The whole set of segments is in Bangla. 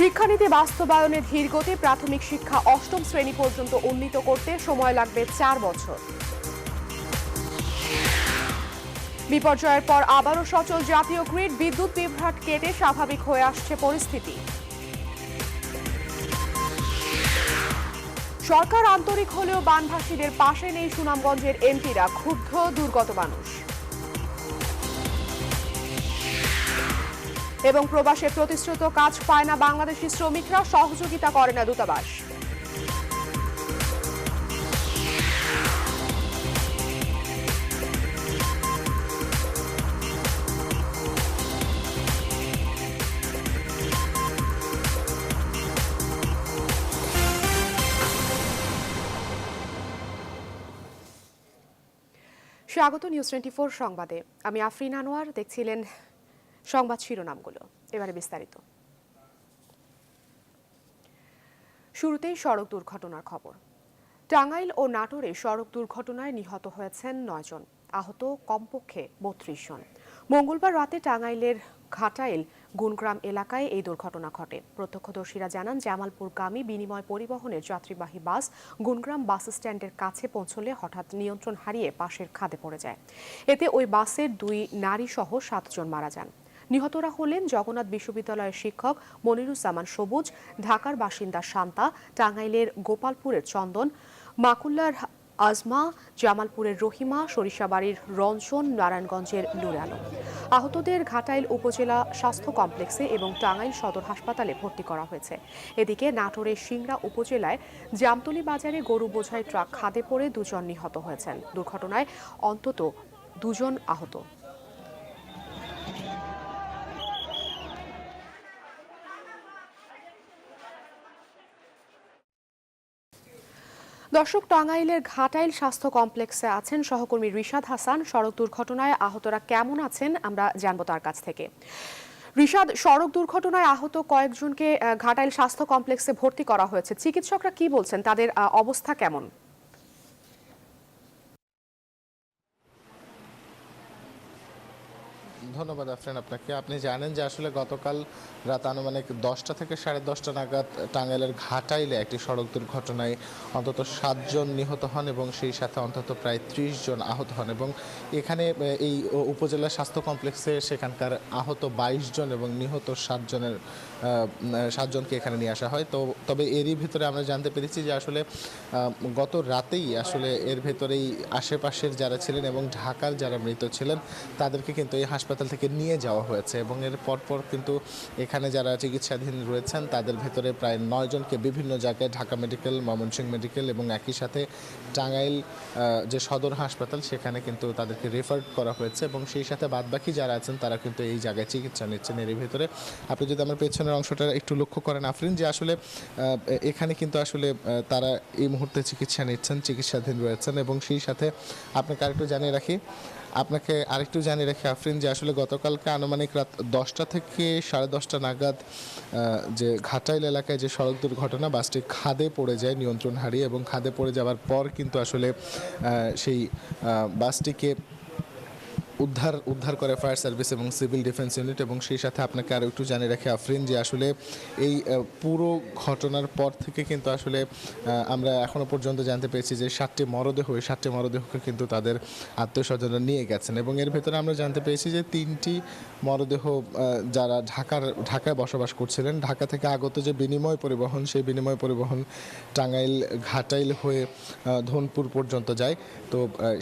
শিক্ষানীতি বাস্তবায়নে ধীরগতি, প্রাথমিক শিক্ষা অষ্টম শ্রেণী পর্যন্ত উন্নীত করতে সময় লাগবে 4 বছর। বিপর্যয়ের পর আবারও সচল জাতীয় গ্রিড, বিদ্যুৎ বিভ্রাট কেটে স্বাভাবিক হয়ে আসছে পরিস্থিতি। সরকার আন্তরিক হলেও বানভাসীদের পাশে নেই সুনামগঞ্জের এমপিরা, ক্ষুব্ধ দুর্গত মানুষ। এবং প্রবাসে প্রতিশ্রুত কাজ পায় না বাংলাদেশি শ্রমিকরা, সহযোগিতা করে না দূতাবাস। স্বাগত নিউজ 24 সংবাদে। আমি আফরিন আনোয়ার। দেখছিলেন সংবাদ শিরোনামগুলো, এবারে বিস্তারিত। শুরুতেই সড়ক দুর্ঘটনার খবর। টাঙ্গাইল ও নাটোরে সড়ক দুর্ঘটনায় নিহত হয়েছেন 9 জন, আহত কমপক্ষে 32 জন। মঙ্গলবার রাতে টাঙ্গাইলের ঘাটাইল গুনগ্রাম এলাকায় এই দুর্ঘটনা ঘটে। প্রত্যক্ষদর্শীরা জানান, জামালপুরগামী বিনিময় পরিবহনের যাত্রীবাহী বাস গুনগ্রাম বাস স্ট্যান্ডের কাছে পৌঁছলে হঠাৎ নিয়ন্ত্রণ হারিয়ে পাশের খাদে পড়ে যায়। এতে ওই বাসের 2 নারী সহ 7 জন মারা যান। নিহতরা হলেন জগন্নাথ বিশ্ববিদ্যালয়ের শিক্ষক মনিরুজ্জামান সবুজ, ঢাকার বাসিন্দা শান্তা, টাঙ্গাইলের গোপালপুরের চন্দন, মাকুল্লার আজমা, জামালপুরের রহিমা, সরিষাবাড়ির রঞ্জন, নারায়ণগঞ্জের নূর আলম। আহতদের ঘাটাইল উপজেলা স্বাস্থ্য কমপ্লেক্সে এবং টাঙ্গাইল সদর হাসপাতালে ভর্তি করা হয়েছে। এদিকে নাটোরের সিংড়া উপজেলায় জামতলী বাজারে গরু বোঝাই ট্রাক খাদে পড়ে 2 জন নিহত হয়েছেন। দুর্ঘটনায় অন্তত 2 জন আহত। দর্শক, টাঙ্গাইলের ঘাটাইল স্বাস্থ্য কমপ্লেক্সে আছেন সহকর্মী রিশাদ হাসান। সড়ক দুর্ঘটনায় আহতরা কেমন আছেন আমরা জানবো তার কাছ থেকে। রিশাদ, সড়ক দুর্ঘটনায় আহত কয়েকজনকে ঘাটাইল স্বাস্থ্য কমপ্লেক্সে ভর্তি করা হয়েছে, চিকিৎসকরা কি বলছেন, তাদের অবস্থা কেমন? ধন্যবাদ আফরিন আপনাকে। আপনি জানেন যে আসলে গতকাল রাত আনুমানিক 10টা থেকে 10:30 নাগাদ টাঙ্গাইলের ঘাটাইলে একটি সড়ক দুর্ঘটনায় অন্তত 7 জন নিহত হন এবং সেই সাথে অন্তত প্রায় 30 জন আহত হন। এবং এখানে এই উপজেলা স্বাস্থ্য কমপ্লেক্সে সেখানকার আহত 22 জন এবং নিহত 7 জনকে এখানে নিয়ে আসা হয়। তবে এরই ভিতরে আমরা জানতে পেরেছি যে আসলে গত রাতেই আসলে এর ভেতরেই আশেপাশের যারা ছিলেন এবং ঢাকার যারা মৃত ছিলেন তাদেরকে কিন্তু এই হাসপাতাল থেকে নিয়ে যাওয়া হয়েছে এবং এর পরপর কিন্তু এখানে যারা চিকিৎসাধীন রয়েছেন তাদের ভেতরে প্রায় 9 জনকে বিভিন্ন জায়গায় ঢাকা মেডিকেল, ময়মনসিংহ মেডিকেল এবং একই সাথে টাঙ্গাইল যে সদর হাসপাতাল সেখানে কিন্তু তাদেরকে রেফার করা হয়েছে এবং সেই সাথে বাদবাকি যারা আছেন তারা কিন্তু এই জায়গায় চিকিৎসা নিচ্ছেন। এর ভিতরে আপনি যদি আমার পেছনের অংশটা একটু লক্ষ্য করেন আফরিন, যে আসলে এখানে কিন্তু আসলে তারা এই মুহূর্তে চিকিৎসা নিচ্ছেন, চিকিৎসাধীন রয়েছেন। এবং সেই সাথে আপনাকে আরেকটু জানিয়ে রাখি আফরিন, যে আসলে গতকালকে আনুমানিক রাত 10টা থেকে 10:30 নাগাদ যে ঘাটাইল এলাকায় যে সড়ক দুর্ঘটনা, বাসটি খাদে পড়ে যায় নিয়ন্ত্রণ হারিয়ে এবং খাদে পড়ে যাওয়ার পর কিন্তু আসলে সেই বাসটিকে উদ্ধার করে ফায়ার সার্ভিস এবং সিভিল ডিফেন্স ইউনিট। এবং সেই সাথে আপনাকে আরও একটু জানিয়ে রাখি আফরিন, যে আসলে এই পুরো ঘটনার পর থেকে কিন্তু আসলে আমরা এখনও পর্যন্ত জানতে পেরেছি যে 7টি মরদেহকে কিন্তু তাদের আত্মীয়স্বজনরা নিয়ে গেছেন। এবং এর ভেতরে আমরা জানতে পেরেছি যে 3টি মরদেহ যারা ঢাকায় বসবাস করছিলেন, ঢাকা থেকে আগত যে বিনিময় পরিবহন, সেই বিনিময় পরিবহন টাঙ্গাইল ঘাটাইল হয়ে ধনপুর পর্যন্ত যায়। তো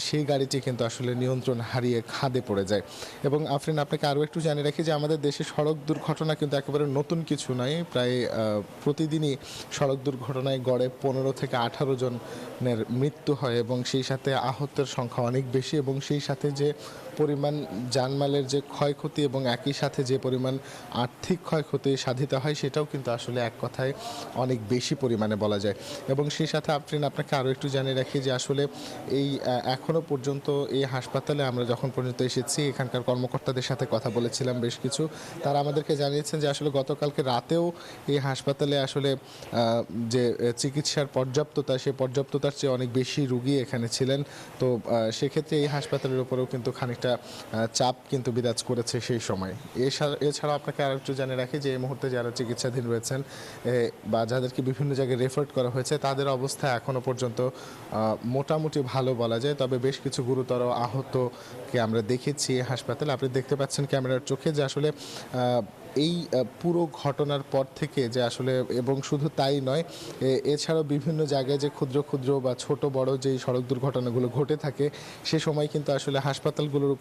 সেই গাড়িটি কিন্তু আসলে নিয়ন্ত্রণ হারিয়ে খাদে পড়ে যায়। এবং আফরিন, আপনাকে আরও একটু জানিয়ে রাখি যে আমাদের দেশে সড়ক দুর্ঘটনা কিন্তু একেবারে নতুন কিছু নয়। প্রায় প্রতিদিনই সড়ক দুর্ঘটনায় গড়ে 15 থেকে 18 জনের মৃত্যু হয় এবং সেই সাথে আহতের সংখ্যা অনেক বেশি। এবং সেই সাথে যে পরিমাণ জানমালের যে ক্ষয়ক্ষতি এবং একই সাথে যে পরিমাণ আর্থিক ক্ষয়ক্ষতি সাধিত হয় সেটাও কিন্তু আসলে এক কথায় অনেক বেশি পরিমাণে বলা যায়। এবং সেই সাথে আফরিন, আপনাকে আরও একটু জানিয়ে রাখি যে আসলে এই এখনও পর্যন্ত এই হাসপাতালে আমরা যখন পর্যন্ত এসেছি এখানকার কর্মকর্তাদের সাথে কথা বলেছিলাম বেশ কিছু, তারা আমাদেরকে জানিয়েছেন যে আসলে গতকালকে রাতেও এই হাসপাতালে আসলে যে চিকিৎসার পর্যাপ্ততা, সেই পর্যাপ্ততার চেয়ে অনেক বেশি রুগী এখানে ছিলেন। তো সেক্ষেত্রে এই হাসপাতালের উপরেও কিন্তু খানিকটা একটা চাপ কিন্তু বিরাজ করেছে সেই সময়। এছাড়া আপনাকে আর একটু জানিয়ে রাখি যে এই মুহূর্তে যারা চিকিৎসাধীন রয়েছেন বা যাদেরকে বিভিন্ন জায়গায় রেফার করা হয়েছে তাদের অবস্থা এখনো পর্যন্ত মোটামুটি ভালো বলা যায়, তবে বেশ কিছু গুরুতর আহতকে আমরা দেখেছি হাসপাতালে। আপনি দেখতে পাচ্ছেন ক্যামেরার চোখে যে আসলে এই পুরো ঘটনার পর থেকে যে আসলে, এবং শুধু তাই নয়, এছাড়াও বিভিন্ন জায়গায় যে ক্ষুদ্র ক্ষুদ্র বা ছোট বড় যেই সড়ক দুর্ঘটনাগুলো ঘটে থাকে সে সময় কিন্তু আসলে হাসপাতালগুলোর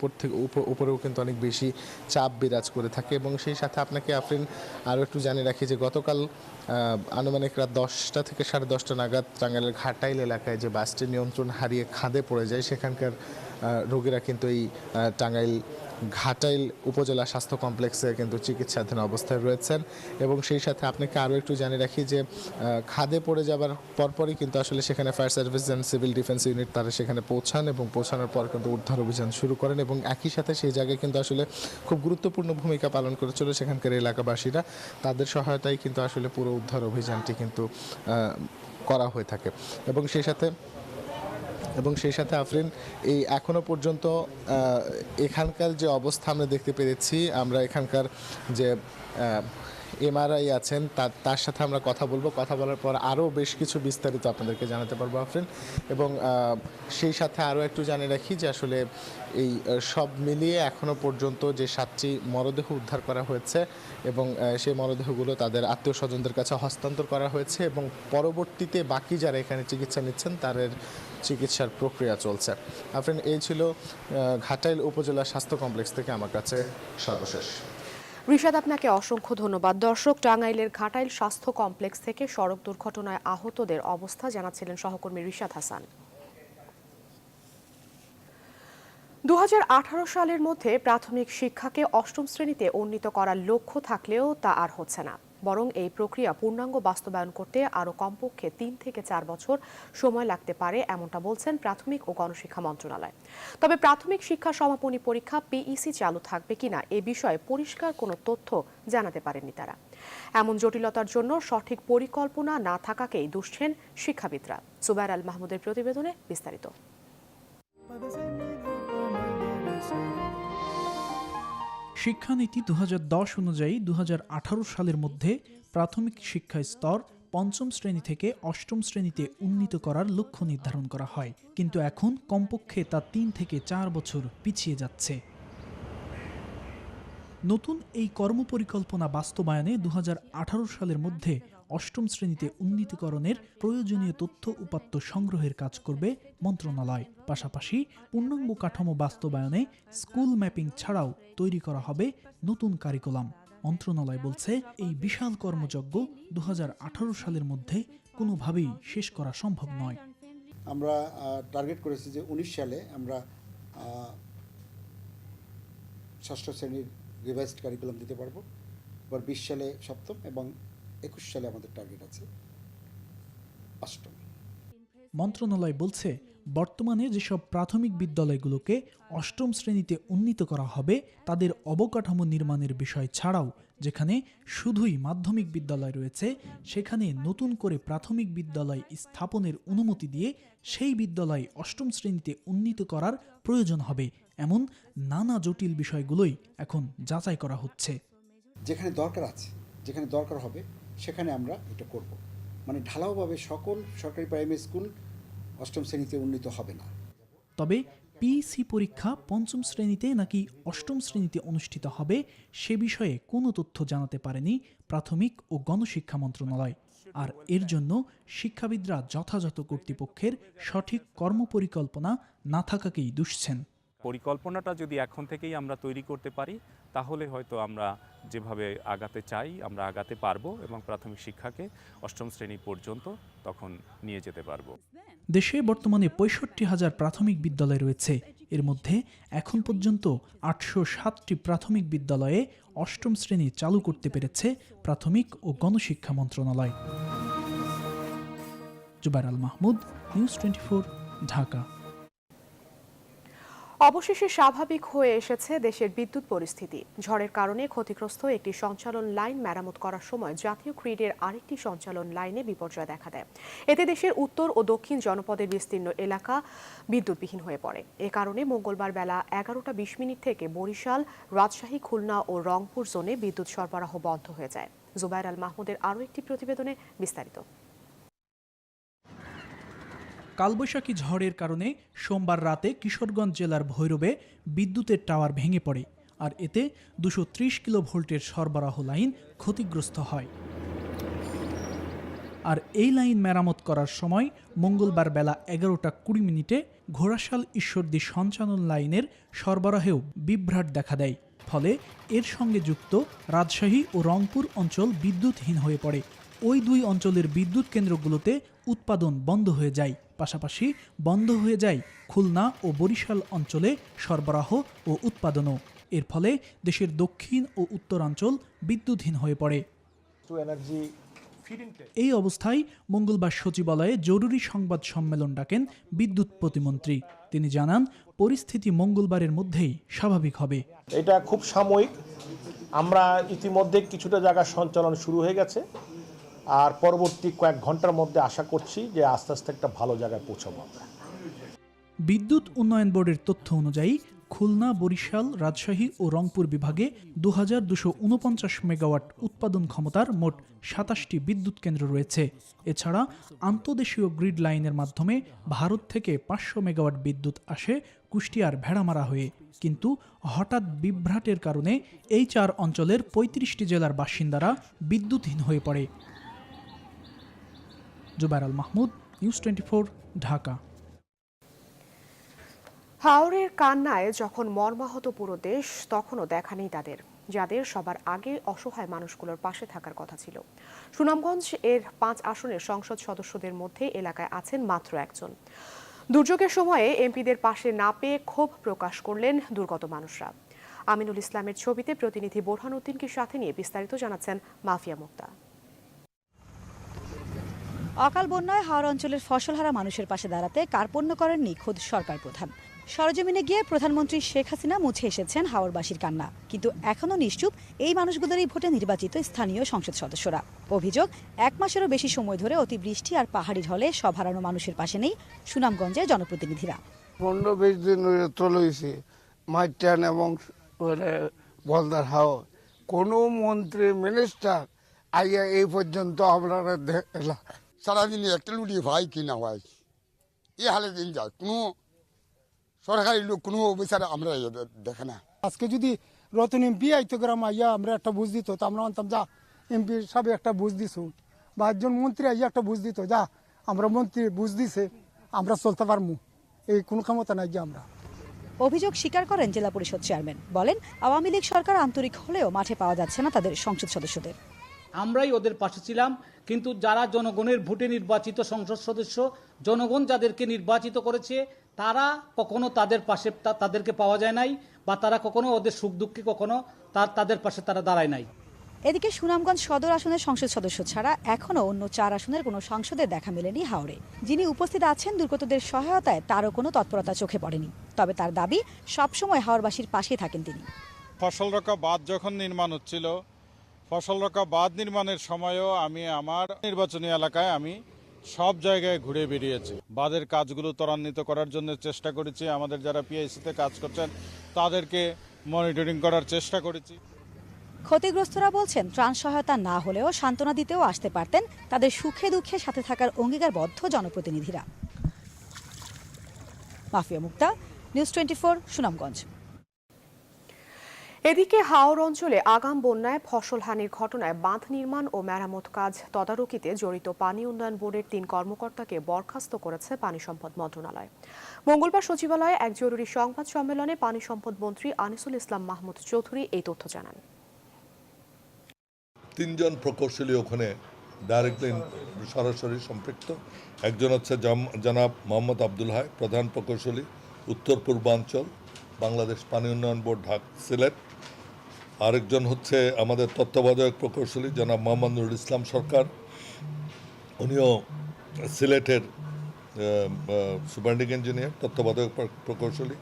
উপরেও কিন্তু অনেক বেশি চাপ বিরাজ করে থাকে। এবং সেই সাথে আপনাকে আফরিন আরও একটু জানিয়ে রাখি যে গতকাল আনুমানিক রাত 10টা থেকে 10:30 নাগাদ টাঙ্গাইলের ঘাটাইল এলাকায় যে বাসটি নিয়ন্ত্রণ হারিয়ে খাদে পড়ে যায়, সেখানকার রোগীরা কিন্তু এই টাঙ্গাইল ঘাটাইল উপজেলা স্বাস্থ্য কমপ্লেক্সে কিন্তু চিকিৎসাধীন অবস্থায় রয়েছেন। এবং সেই সাথে আপনাকে আরও একটু জানিয়ে রাখি যে খাদে পড়ে যাবার পরপরই কিন্তু আসলে সেখানে fire service and civil defence unit তারা সেখানে পৌঁছান এবং পৌঁছানোর পর কিন্তু উদ্ধার অভিযান শুরু করেন। এবং একই সাথে সেই জায়গায় কিন্তু আসলে খুব গুরুত্বপূর্ণ ভূমিকা পালন করেছিল সেখানকার এলাকাবাসীরা। তাদের সহায়তায় কিন্তু আসলে পুরো উদ্ধার অভিযানটি কিন্তু করা হয়ে থাকে। এবং সেই সাথে আফরিন এই এখনো পর্যন্ত এখানকার যে অবস্থা আমরা দেখতে পেরেছি, আমরা এখানকার যে এমআরআই আছেন তার সাথে আমরা কথা বলবো। কথা বলার পর আরও বেশ কিছু বিস্তারিত আপনাদেরকে জানাতে পারবো আফরিন। এবং সেই সাথে আরও একটু জানিয়ে রাখি যে আসলে এই সব মিলিয়ে এখনো পর্যন্ত যে 7টি মরদেহ উদ্ধার করা হয়েছে এবং সেই মরদেহগুলো তাদের আত্মীয় স্বজনদের কাছে হস্তান্তর করা হয়েছে এবং পরবর্তীতে বাকি যারা এখানে চিকিৎসা নিচ্ছেন তাদের চিকিৎসার প্রক্রিয়া চলছে। আফরিন, এই ছিল ঘাটাইল উপজেলা স্বাস্থ্য কমপ্লেক্স থেকে আমার কাছে সর্বশেষ। রিশাদ, আপনাকে অসংখ্য ধন্যবাদ। দর্শক, টাঙ্গাইলের ঘাটাইল স্বাস্থ্য কমপ্লেক্স থেকে সড়ক দুর্ঘটনায় আহতদের অবস্থা জানাচ্ছিলেন সহকর্মী রিশাদ হাসান। 2018 সালের মধ্যে প্রাথমিক শিক্ষাকে 8ম শ্রেণীতে উন্নীত করার লক্ষ্য থাকলেও তা আর হচ্ছে না, বরং এই প্রক্রিয়া পূর্ণাঙ্গ বাস্তবায়ন করতে আরও কমপক্ষে 3 থেকে 4 বছর সময় লাগতে পারে, এমনটা বলছেন প্রাথমিক ও গণশিক্ষা মন্ত্রণালয়। তবে প্রাথমিক শিক্ষা সমাপনী পরীক্ষা পিইসি চালু থাকবে কিনা এ বিষয়ে পরিষ্কার কোনো তথ্য জানাতে পারেননি তারা। এমন জটিলতার জন্য সঠিক পরিকল্পনা না থাকাকেই দুষছেন শিক্ষাবিদরা। জুবায়ের আল মাহমুদের প্রতিবেদনে বিস্তারিত। শিক্ষানীতি 2010 অনুযায়ী 2018 সালের মধ্যে প্রাথমিক শিক্ষা স্তর 5ম শ্রেণী থেকে 8ম শ্রেণীতে উন্নীত করার লক্ষ্য নির্ধারণ করা হয়, কিন্তু এখন কমপক্ষে তা 3 থেকে 4 বছর পিছিয়ে যাচ্ছে। নতুন এই কর্মপরিকল্পনা বাস্তবায়নে 2018 সালের মধ্যে 8ম শ্রেণীতে উন্নীতকরণের প্রয়োজনীয় তথ্য উপাত্ত সংগ্রহের কাজ করবে মন্ত্রণালয়। পাশাপাশি পূর্ণাঙ্গ কাঠামো বাস্তবায়নে স্কুল ম্যাপিং ছাড়াও তৈরি করা হবে নতুন কারিকুলাম। মন্ত্রণালয় বলছে এই বিশাল কর্মযজ্ঞ 2018 সালের মধ্যে কোনোভাবেই শেষ করা সম্ভব নয়। আমরা টার্গেট করেছি যে 19 সালে আমরা 6ষ্ঠ শ্রেণীর রিভাইজড কারিকুলাম দিতে পারবো। এবার 20 সালে 7ম এবং 21 সালে আমাদের টার্গেট আছে 8ম। মন্ত্রণালয় বলছে বর্তমানে যেসব প্রাথমিক বিদ্যালয়গুলোকে 8ম শ্রেণীতে উন্নীত করা হবে তাদের অবকাঠামো নির্মাণের বিষয় ছাড়াও যেখানে শুধুই মাধ্যমিক বিদ্যালয় রয়েছে সেখানে নতুন করে প্রাথমিক বিদ্যালয় স্থাপনের অনুমতি দিয়ে সেই বিদ্যালয় 8ম শ্রেণীতে উন্নীত করার প্রয়োজন হবে, এমন নানা জটিল বিষয়গুলোই এখন যাচাই করা হচ্ছে। যেখানে দরকার আছে, যেখানে দরকার হবে সেখানে আমরা এটা করব। মানে ঢালাওভাবে সকল সরকারি প্রাইমারি স্কুল 8ম শ্রেণীতে উন্নীত হবে না। তবে পিইসি পরীক্ষা 5ম শ্রেণীতে নাকি 8ম শ্রেণীতে অনুষ্ঠিত হবে সে বিষয়ে কোনো তথ্য জানাতে পারেনি প্রাথমিক ও গণশিক্ষা মন্ত্রণালয়। আর এর জন্য শিক্ষাবিদরা যথাযথ কর্তৃপক্ষের সঠিক কর্মপরিকল্পনা না থাকাকেই দুষছেন। পরিকল্পনাটা যদি এখন থেকেই আমরা তৈরি করতে পারি তাহলে হয়তো আমরা যেভাবে আগাতে চাই আমরা আগাতে পারবো এবং প্রাথমিক শিক্ষাকে 8ম শ্রেণী পর্যন্ত তখন নিয়ে যেতে পারবো। দেশে বর্তমানে 65,000 প্রাথমিক বিদ্যালয় রয়েছে। এর মধ্যে এখন পর্যন্ত 807টি প্রাথমিক বিদ্যালয়ে 8ম শ্রেণী চালু করতে পেরেছে প্রাথমিক ও গণশিক্ষা মন্ত্রণালয়। জুবায়ের আল মাহমুদ, নিউজ 24, ঢাকা। অবশেষে স্বাভাবিক হয়ে এসেছে দেশের বিদ্যুৎ পরিস্থিতি। ঝড়ের কারণে ক্ষতিগ্রস্ত একটি সঞ্চালন লাইন মেরামত করার সময় জাতীয় গ্রিডের আরেকটি সঞ্চালন লাইনে বিপর্যয় দেখা দেয়। এতে দেশের উত্তর ও দক্ষিণ জনপদের বিস্তীর্ণ এলাকা বিদ্যুৎবিহীন হয়ে পড়ে। এ কারণে মঙ্গলবার বেলা 11:20 থেকে বরিশাল, রাজশাহী, খুলনা ও রংপুর জোনে বিদ্যুৎ সরবরাহ বন্ধ হয়ে যায়। জুবায়ের আল মাহমুদের আরও একটি প্রতিবেদনে বিস্তারিত। কালবৈশাখী ঝড়ের কারণে সোমবার রাতে কিশোরগঞ্জ জেলার ভৈরবে বিদ্যুতের টাওয়ার ভেঙে পড়ে, আর এতে 230 কিলোভোল্টের সরবরাহ লাইন ক্ষতিগ্রস্ত হয়। আর এই লাইন মেরামত করার সময় মঙ্গলবার বেলা 11:20 ঘোড়াশাল ঈশ্বরদী সঞ্চালন লাইনের সরবরাহেও বিভ্রাট দেখা দেয়। ফলে এর সঙ্গে যুক্ত রাজশাহী ও রংপুর অঞ্চল বিদ্যুৎহীন হয়ে পড়ে। ওই দুই অঞ্চলের বিদ্যুৎ কেন্দ্রগুলোতে উৎপাদন বন্ধ হয়ে যায়। পাশাপাশি বন্ধ হয়ে যায় খুলনা ও বরিশাল অঞ্চলে সরবরাহ ও উৎপাদনও। এর ফলে দেশের দক্ষিণ ও উত্তরাঞ্চল বিদ্যুৎহীন হয়ে পড়ে। এই অবস্থায় মঙ্গলবার সচিবালয়ে জরুরি সংবাদ সম্মেলন ডাকেন বিদ্যুৎ প্রতিমন্ত্রী। তিনি জানান, পরিস্থিতি মঙ্গলবারের মধ্যেই স্বাভাবিক হবে। এটা খুব সাময়িক। আমরা ইতিমধ্যে কিছুটা জায়গা সঞ্চালন শুরু হয়ে গেছে, আর পরবর্তী কয়েক ঘন্টার মধ্যে আশা করছি যে আস্তে আস্তে একটা ভালো জায়গায় পৌঁছাবো আমরা। বিদ্যুৎ উন্নয়ন বোর্ডের তথ্য অনুযায়ী খুলনা, বরিশাল, রাজশাহী ও রংপুর বিভাগে 2249 মেগাওয়াট উৎপাদন ক্ষমতার মোট 27টি বিদ্যুৎ কেন্দ্র রয়েছে। এছাড়া আন্তঃদেশীয় গ্রিড লাইনের মাধ্যমে ভারত থেকে 500 মেগাওয়াট বিদ্যুৎ আসে কুষ্টিয়ার ভেড়ামারা হয়ে। কিন্তু হঠাৎ বিভ্রাটের কারণে এই 4 অঞ্চলের 35টি জেলার বাসিন্দারা বিদ্যুৎহীন হয়ে পড়ে। জুবায়ের আল মাহমুদ, নিউজ 24, ঢাকা। হাওরের কান্নায় যখন মর্মাহত পুরো দেশ, তখনও দেখা নেই তাদের, যাদের সবার আগে অসহায় মানুষগুলোর পাশে থাকার কথা ছিল। সুনামগঞ্জ এর 5 আসনের সংসদ সদস্যদের মধ্যে এলাকায় আছেন মাত্র একজন। দুর্যোগের সময়ে এমপিদের পাশে না পেয়ে ক্ষোভ প্রকাশ করলেন দুর্গত মানুষরা। আমিনুল ইসলামের ছবিতে প্রতিনিধি বোরহান উদ্দিনকে সাথে নিয়ে বিস্তারিত জানাচ্ছেন মাফিয়া মুক্তা। অকাল বন্যায় হাওর অঞ্চলের ফসলহারা মানুষের পাশে দাঁড়াতে কার্পণ্য করেননি খোদ সরকার প্রধান। সরজমিনে গিয়ে প্রধানমন্ত্রী শেখ হাসিনা মুছে এসেছেন হাওরবাসীর কান্না, কিন্তু এখনও নিশ্চুপ এই মানুষগুলোরই ভোটে নির্বাচিত স্থানীয় সংসদ সদস্যরা। অভিযোগ, 1 মাসেরও বেশি সময় ধরে অতিবৃষ্টি আর পাহাড়ি ঢলে সব হারানো মানুষের পাশে নেই সুনামগঞ্জের জনপ্রতিনিধিরা। 15-20 দিন চলেছে মাইটান এবং বলদার হাওর, কোনো মন্ত্রী মিনিস্টার আইয়া এই পর্যন্ত আপনারা দেখলা সারাদিন একটা লুটি ভাই কিনা হয়, এ হালে দিন যায়, কোনো সরকারি লোক কোনো বিচারে আমরা দেখে না। আজকে যদি রতন এমপি আইতো গ্রাম আইয়া আমরা একটা বুঝ দিত, তো আমরা আনতাম যা এমপি সাহেব একটা বুঝ দিছ, বা একজন মন্ত্রী আইয়া একটা বুঝ দিত, যা আমরা মন্ত্রী বুঝ দিছে আমরা চলতে পারবো, এই কোনো ক্ষমতা নাই যে আমরা। অভিযোগ স্বীকার করেন জেলা পরিষদ চেয়ারম্যান, বলেন আওয়ামী লীগ সরকার আন্তরিক হলেও মাঠে পাওয়া যাচ্ছে না তাদের সংসদ সদস্যদের। আমরাই ওদের পাশে ছিলাম, কিন্তু যারা জনগণের ভোটে নির্বাচিত সংসদ সদস্য, জনগণ যাদেরকে নির্বাচিত করেছে, তারা কখনো তাদের পাশে তাদেরকে পাওয়া যায় নাই, বা তারা কখনো ওদের সুখ দুঃখে কখনো তাদের পাশে তারা দাঁড়ায় নাই। এদিকে সুনামগঞ্জ সদর আসনের সংসদ সদস্য ছাড়া এখনও অন্য 4 আসনের কোনো সাংসদের দেখা মেলেনি হাওরে। যিনি উপস্থিত আছেন দুর্গতদের সহায়তায়, তারও কোনো তৎপরতা চোখে পড়েনি। তবে তার দাবি, সবসময় হাওরবাসীর পাশে থাকেন তিনি। ফসল রক্ষা বাঁধ যখন নির্মাণ হচ্ছিল, ফসল রক্ষা বাঁধ নির্মাণের সময়ও আমি আমার নির্বাচনী এলাকায় আমি সব জায়গায় ঘুরে বেরিয়েছি। বাঁধের কাজগুলো ত্বরান্বিত করার জন্য চেষ্টা করেছি। আমাদের যারা পিআইসিতে কাজ করছেন তাদেরকে মনিটরিং করার চেষ্টা করেছি। ক্ষতিগ্রস্তরা বলছেন, ত্রাণ সহায়তা না হলেও সান্ত্বনা দিতেও আসতে পারতেন তাদের সুখে দুঃখে সাথে থাকার অঙ্গীকারবদ্ধ জনপ্রতিনিধিরা। মাফিয়া মুক্তা, নিউজ 24, সুনামগঞ্জ। এদিকে হাওর অঞ্চলে আগাম বন্যায় ফসলহানির ঘটনায় বাঁধ নির্মাণ ও মেরামত কাজ তদারকিতে জড়িত পানি উন্নয়ন বোর্ডের 3 কর্মকর্তাকে বরখাস্ত করেছে পানি সম্পদ মন্ত্রণালয়। মঙ্গলবার সচিবালয়ে এক জরুরি সংবাদ সম্মেলনে পানি সম্পদ মন্ত্রী আনিসুল ইসলাম মাহমুদ চৌধুরী এই তথ্য জানান। 3 জন প্রকৌশলী ওখানে ডাইরেক্টলি সরাসরি সম্পৃক্ত। একজন হচ্ছে জনাব মোহাম্মদ আব্দুল হাই, প্রধান প্রকৌশলী, উত্তর পূর্বাঞ্চল, বাংলাদেশ পানি উন্নয়ন বোর্ড, ঢাকা, সিলেট। আরেকজন হচ্ছে আমাদের তত্ত্বাবধায়ক প্রকৌশলী জনাব মোহাম্মদ নুরুল ইসলাম সরকার, উনিও সিলেটের সুপারিনটেন্ডিং ইঞ্জিনিয়ার, তত্ত্বাবধায়ক প্রকৌশলী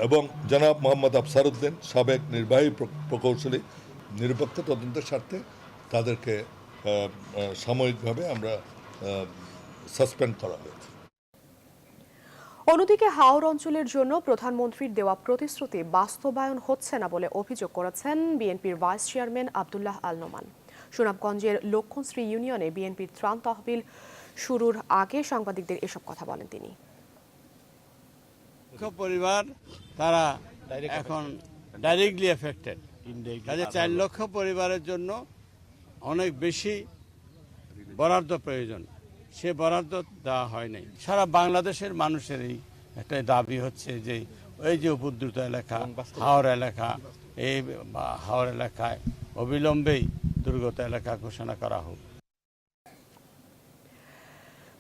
এবং জনাব মোহাম্মদ আফসারউদ্দিন, সাবেক নির্বাহী প্রকৌশলী। নিরপেক্ষ তদন্তের স্বার্থে তাদেরকে সাময়িকভাবে আমরা সাসপেন্ড করা হয়েছে। অন্যদিকে হাওর অঞ্চলের জন্য প্রধানমন্ত্রীর দেওয়া প্রতিশ্রুতি বাস্তবায়ন হচ্ছে না বলে অভিযোগ করেছেন বিএনপির ভাইস চেয়ারম্যান আব্দুল্লাহ আল নোমান। সুনামগঞ্জের লক্ষণশ্রী ইউনিয়নে বিএনপির ত্রাণ তহবিল শুরুর আগে সাংবাদিকদের এসব কথা বলেন তিনি। পরিবার তারা এখন ডাইরেক্টলি এফেক্টেড, কাজে 4 লক্ষ পরিবারের জন্য অনেক বেশি বরাদ্দ প্রয়োজন, সে বরাদ্দ দেওয়া হয় নাই। সারা বাংলাদেশের মানুষেরই একটা দাবি হচ্ছে যে ওই যে উপদ্রুত এলাকা হাওড় এলাকা, এই হাওড় এলাকায় অবিলম্বেই দুর্গত এলাকা ঘোষণা করা হোক।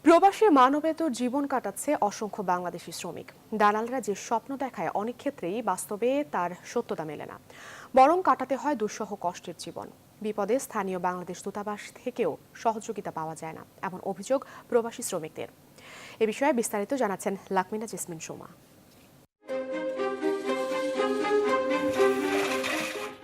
প্রবাসী মানবেতর জীবন কাটাচ্ছে অসংখ্য বাংলাদেশি শ্রমিক। দালালরা যে স্বপ্ন দেখায় অনেক ক্ষেত্রেই বাস্তবে তার সত্যতা মেলে না, বরং কাটাতে হয় দুঃসহ কষ্টের জীবন। বিপদে স্থানীয় বাংলাদেশ দূতাবাস থেকেও সহযোগিতা পাওয়া যায় না, এমন অভিযোগ প্রবাসী শ্রমিকদের। এ বিষয়ে বিস্তারিত জানাচ্ছেন লাকমিনা জেসমিন সোমা।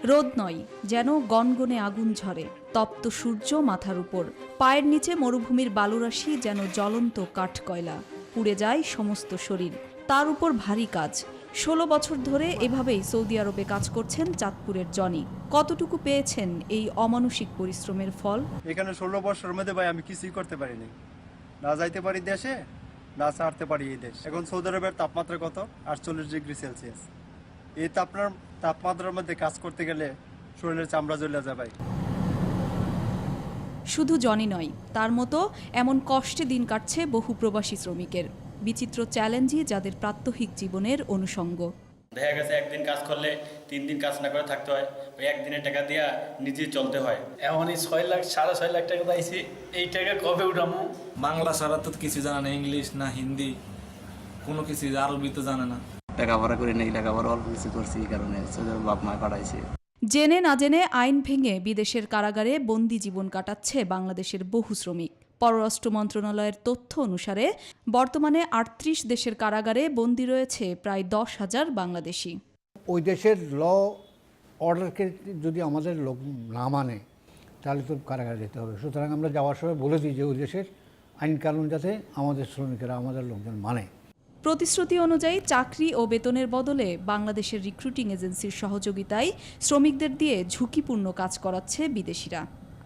রোদ নয়, যেন গনগনে আগুন ঝরে, তপ্ত সূর্য মাথার উপর, পায়ের নিচে মরুভূমির বালুরাশি যেন জ্বলন্ত কাঠকয়লা, পুড়ে যায় সমস্ত শরীর। তার উপর ভারী কাজ। 16 বছর ধরে এভাবেই সৌদি আরবে কাজ করছেন চাঁদপুরের জনি। কতটুকু পেয়েছেন এই অমানুষিক পরিশ্রমের ফল? এখানে 16 বছরের মধ্যে ভাই আমি কিছুই করতে পারিনি, না যাইতে পারি দেশে, না ছাড়তে পারি এই দেশ। এখন সৌদি আরবের তাপমাত্রা কত? 48 ডিগ্রি সেলসিয়াস। এই তাপমাত্রার মধ্যে কাজ করতে গেলে শরীরের চামড়া জ্বলে যায় ভাই। শুধু জনি নয়, তার মতো এমন কষ্টে দিন কাটছে বহু প্রবাসী শ্রমিকের। বিচিত্র চ্যালেঞ্জই যাদের প্রাত্যহিক জীবনের অনুষঙ্গ। দেখা গেছে একদিন কাজ করলে 3 দিন কাজ না করে থাকতে হয়, ওই একদিনের টাকা দিয়া নিজে চলতে হয়। এমনই 6 লাখ 6.5 লাখ টাকা পাইছি, এই টাকা কবে উঠামো? বাংলা ছাড়া তো কিছু জানা না, ইংলিশ না হিন্দি কোনো কিছু, আরবি তো জানে না। লেখাপড়া করে নেই, লেখাপড়া অল্প কিছু করছি, এই কারণে বাপ মা পাঠাইছে। জেনে না জেনে আইন ভেঙে বিদেশের কারাগারে বন্দি জীবন কাটাচ্ছে বাংলাদেশের বহু শ্রমিক। পররাষ্ট্র মন্ত্রণালয়ের তথ্য অনুসারে বর্তমানে 38 দেশের কারাগারে বন্দী রয়েছে প্রায় 10,000 বাংলাদেশি। ওই দেশের ল অর্ডারকে যদি আমাদের লোক না মানে তাহলে তো কারাগারে যেতে হবে। সুতরাং আমরা যাওয়ার সময় বলে দিই যে ওই দেশের আইন কানুন যাতে আমাদের শ্রমিকেরা, আমাদের লোকজন মানে। প্রতিশ্রুতি অনুযায়ী চাকরি ও বেতনের বদলে বাংলাদেশের রিক্রুটিং এজেন্সির সহযোগিতায় শ্রমিকদের দিয়ে ঝুঁকিপূর্ণ কাজ করাচ্ছে বিদেশিরা।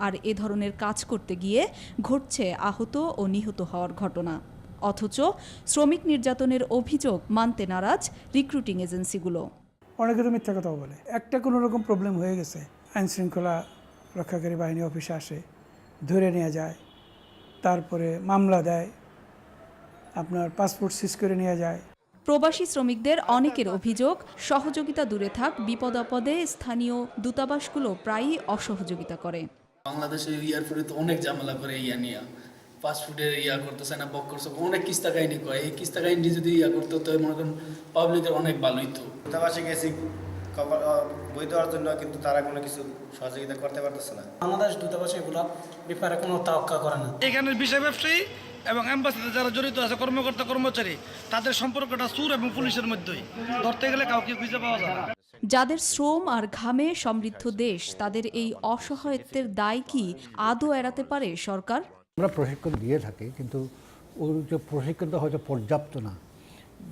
আর এ ধরনের কাজ করতে গিয়ে ঘটছে আহত ও নিহত হওয়ার ঘটনা। অথচ শ্রমিক নির্যাতনের অভিযোগ মানতে নারাজ রিক্রুটিং এজেন্সিগুলো। অনেকে তো মিথ্যা কথা বলে। একটা কোনো রকম প্রবলেম হয়ে গেছে, আইন শৃঙ্খলা রক্ষাকারী বাহিনী অফিসে আসে, ধরে নিয়ে যায়, তারপরে মামলা দেয়, আপনার পাসপোর্ট সিজ করে নিয়ে যায়। প্রবাসী শ্রমিকদের অনেকের অভিযোগ, সহযোগিতা দূরে থাক, বিপদ আপদে স্থানীয় দূতাবাসগুলো প্রায়ই অসহযোগিতা করে। বাংলাদেশের এয়ারপোর্টে তো অনেক ঝামেলা করে নিয়ে পাসপোর্টের করতেছে না, বক করছে, অনেক কিস্তা কাহিনী কয়। এই কিস্তা কাহিনী যদি করতে হতো মনে করেন পাবলিকের অনেক ভালোই তো। দূতাবাসে গেছি বই দেওয়ার জন্য, কিন্তু তারা কোনো কিছু সহযোগিতা করতে পারতেছে না। বাংলাদেশ দূতাবাসে এগুলো ব্যাপারে কোনো তাওয়াক্কা করে না। এখানে বিষয় ব্যবসায়ী এবং অ্যাম্বাসিতে যারা জড়িত আছে, কর্মকর্তা কর্মচারী, তাদের সম্পর্কটা চোর এবং পুলিশের মধ্যেই, ধরতে গেলে কাউকে খুঁজে পাওয়া যায় না। যাদের শ্রম আর ঘামে সমৃদ্ধ দেশ, তাদের এই অসহায়ত্বের দায় কি আদৌ এড়াতে পারে সরকার? আমরা প্রশিক্ষণ দিয়ে থাকি, কিন্তু ওর যে প্রশিক্ষণটা হয়তো পর্যাপ্ত না।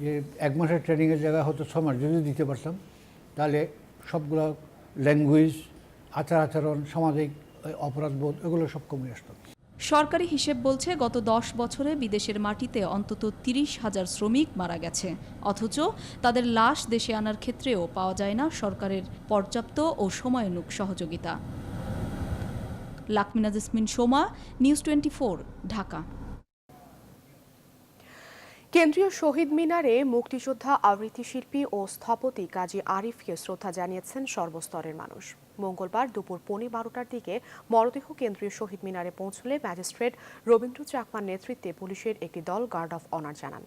যে 1 মাসের ট্রেনিংয়ের জায়গায় হয়তো 6 মাস যদি দিতে পারতাম, তাহলে সবগুলো ল্যাঙ্গুয়েজ, আচার-আচরণ, সামাজিক অপরাধবোধ এগুলো সব কমে আসত। সরকারি হিসেব বলছে গত 10 বছরে বিদেশের মাটিতে অন্তত 30,000 শ্রমিক মারা গেছে। অথচ তাদের লাশ দেশে আনার ক্ষেত্রেও পাওয়া যায় না সরকারের পর্যাপ্ত ও সময়ানুগ সহযোগিতা। লাকমিনা জেসমিন সোমা, নিউজ 24, ঢাকা। কেন্দ্রীয় শহীদ মিনারে মুক্তিযোদ্ধা আবৃত্তি শিল্পী ও স্থপতি কাজী আরিফকে শ্রদ্ধা জানিয়েছেন সর্বস্তরের মানুষ। মঙ্গলবার দুপুর 12:15টার দিকে মরদেহ কেন্দ্রীয় শহীদ মিনারে পৌঁছলে ম্যাজিস্ট্রেট রবীন্দ্র চাকমার নেতৃত্বে পুলিশের একটি দল গার্ড অফ অনার জানান।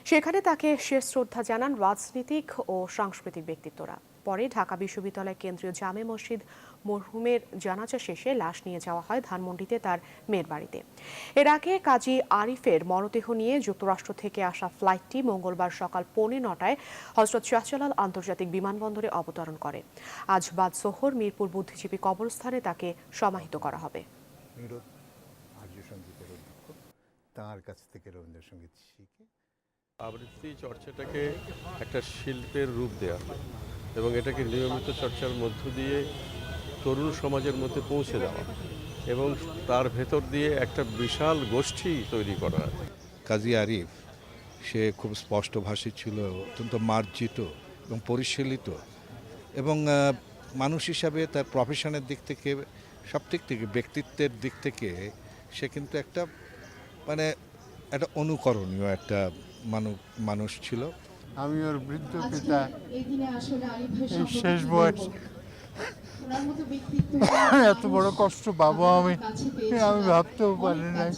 সেখানে তাকে শেষ শ্রদ্ধা জানান রাজনীতিক ও সাংস্কৃতিক ব্যক্তিত্বরা। পরে ঢাকা বিশ্ববিদ্যালয় কেন্দ্রীয় জামে মসজিদ মরহুমের জানাজা শেষে লাশ নিয়ে যাওয়া হয় ধানমন্ডিতে তার মেয়ের বাড়িতে। এর আগে কাজী আরিফের মরদেহ নিয়ে যুক্তরাষ্ট্র থেকে আসা ফ্লাইটটি মঙ্গলবার সকাল 9:45 হযরত শাহজালাল আন্তর্জাতিক বিমানবন্দরে অবতরণ করে। আজ বাদ জোহর মিরপুর বুদ্ধিজীবী কবরস্থানে তাকে সমাহিত করা হবে। তার কাছ থেকে রবীন্দ্রসঙ্গীত শিখে আবৃত্তি চর্চাটাকে একটা শিল্পের রূপ দেওয়া এবং এটাকে নিয়মিত চর্চার মধ্য দিয়ে তরুণ সমাজের মধ্যে পৌঁছে দেওয়া এবং তার ভেতর দিয়ে একটা বিশাল গোষ্ঠী তৈরি করা। কাজী আরিফ সে খুব স্পষ্টভাষী ছিল, অত্যন্ত মার্জিত এবং পরিশীলিত, এবং মানুষ হিসাবে তার প্রফেশনের দিক থেকে সব দিক থেকে ব্যক্তিত্বের দিক থেকে সে কিন্তু একটা একটা অনুকরণীয় একটা মানুষ ছিল। আমি ওর বৃদ্ধ পিতা, এই শেষ বয়স এত বড় কষ্ট পাবো আমি ভাবতেও পারি নাই।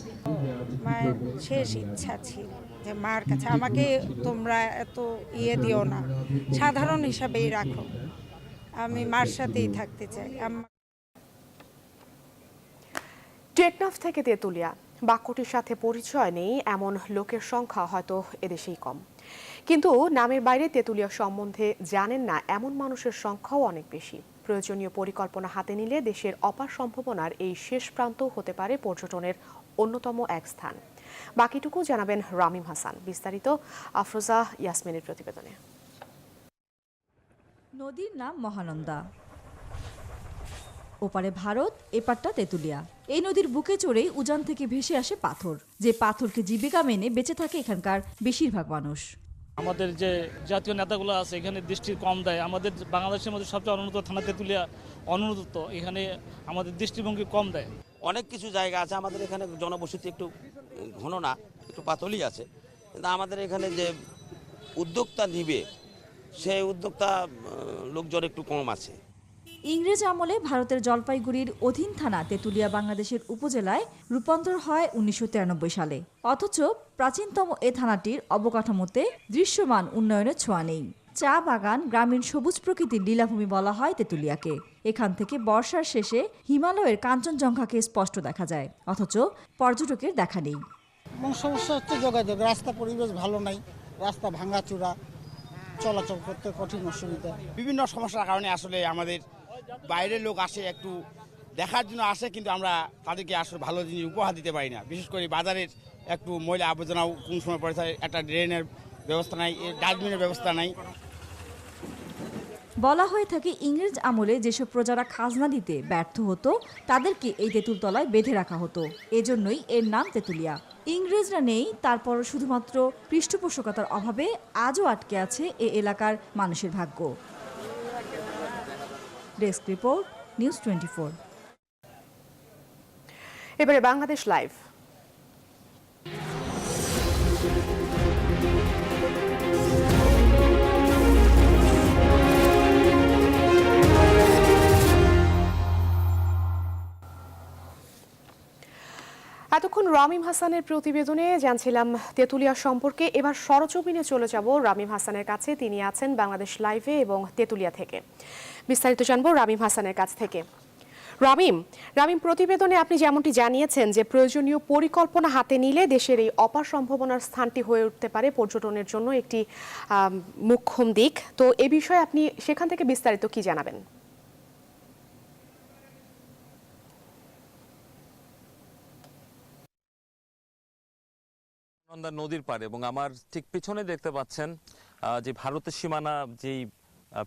মায়ের শেষ ইচ্ছা ছিল যে মার কাছে আমাকে তোমরা এত দিও না, সাধারণ হিসাবেই রাখো, আমি মার সাথেই থাকতে চাই। টেকনাফ থেকে তেঁতুলিয়া বাক্যটির সাথে পরিচয় নেই এমন লোকের সংখ্যা হয়তো এদেশেই কম, কিন্তু নামের বাইরে তেঁতুলিয়া সম্বন্ধে জানেন না এমন মানুষের সংখ্যাও অনেক বেশি। প্রয়োজনীয় পরিকল্পনা হাতে নিলে দেশের অপার সম্ভাবনার এই শেষ প্রান্ত হতে পারে পর্যটনের অন্যতম এক স্থান। বাকিটুকু জানাবেন রামিম হাসান। বিস্তারিত আফরোজা ইয়াসমিনের প্রতিবেদনে। নদীর নাম মহানন্দা, ওপারে ভারত, এপারটা তেঁতুলিয়া। এই নদীর বুকে চড়েই উজান থেকে ভেসে আসে পাথর, যে পাথরকে জীবিকা মেনে বেঁচে থাকে এখানকার বেশিরভাগ মানুষ। আমাদের যে জাতীয় নেতাগুলো আছে এখানে দৃষ্টি কম দেয়। আমাদের বাংলাদেশের মধ্যে সবচেয়ে অনুন্নত থানা তেঁতুলিয়া অনুন্নত, এখানে আমাদের দৃষ্টিভঙ্গি কম দেয়। অনেক কিছু জায়গা আছে আমাদের এখানে জনবসতি একটু ঘন না, একটু পাতলই আছে, কিন্তু আমাদের এখানে যে উদ্যোক্তা নিবে সেই উদ্যোক্তা লোকজন একটু কম আছে। ইংরেজ আমলে ভারতের জলপাইগুড়ির অধীন থানা তেঁতুলিয়া বাংলাদেশের উপজেলায় রূপান্তর হয় 1993 সালে। অথচ প্রাচীনতম এ থানাটির অবকাঠামোতে দৃশ্যমান উন্নয়নের ছোঁয়া নেই। চা বাগান, গ্রামীণ সবুজ প্রকৃতির লীলাভূমি বলা হয় তেঁতুলিয়াকে। এখান থেকে বর্ষার শেষে হিমালয়ের কাঞ্চনজঙ্ঘাকে স্পষ্ট দেখা যায়, অথচ পর্যটকের দেখা নেই। সমস্যা হচ্ছে যোগাযোগ, রাস্তা পরিবেশ ভালো নাই, রাস্তা ভাঙাচোরা, চলাচল করতে কঠিন অসুবিধা। বিভিন্ন সমস্যার কারণে আসলে আমাদের বাইরের লোক আসে, একটু দেখার জন্য আসে, কিন্তু আমরা তাদেরকে আসলে ভালো জিনিস উপহার দিতে পারি না। বিশেষ করে বাজারের একটু ময়লা আবর্জনাও কোন সময় পড়ে থাকে, একটা ড্রেনের ব্যবস্থা নাই, ডাস্টবিনের ব্যবস্থা নাই। বলা হয়ে থাকে ইংরেজ আমলে যেসব প্রজারা খাজনা দিতে ব্যর্থ হতো তাদেরকে এই তেঁতুল তলায় বেঁধে রাখা হতো, এজন্যই এর নাম তেঁতুলিয়া। ইংরেজরা নেই, তারপর শুধুমাত্র পৃষ্ঠপোষকতার অভাবে আজও আটকে আছে এ এলাকার মানুষের ভাগ্য। Desk report, news 24। এবারে বাংলাদেশ লাইভ। এতক্ষণ রামিম হাসানের প্রতিবেদনে জানছিলাম তেঁতুলিয়া সম্পর্কে। এবার সরজমিনে চলে যাব রামিম হাসানের কাছে। তিনি আছেন বাংলাদেশ লাইভে এবং তেঁতুলিয়া থেকে। বিস্তারিত জানবো রামিম হাসানের কাছ থেকে। রামিম, প্রতিবেদনে আপনি যেমনটি জানিয়েছেন যে প্রয়োজনীয় পরিকল্পনা হাতে নিলে দেশের এই অপার সম্ভাবনার স্থানটি হয়ে উঠতে পারে পর্যটনের জন্য একটি মোক্ষম দিক। তো এ বিষয়ে আপনি সেখান থেকে বিস্তারিত কি জানাবেন? নদীর পাড়ে এবং আমার ঠিক পিছনে দেখতে পাচ্ছেন যে ভারতের সীমানা যেই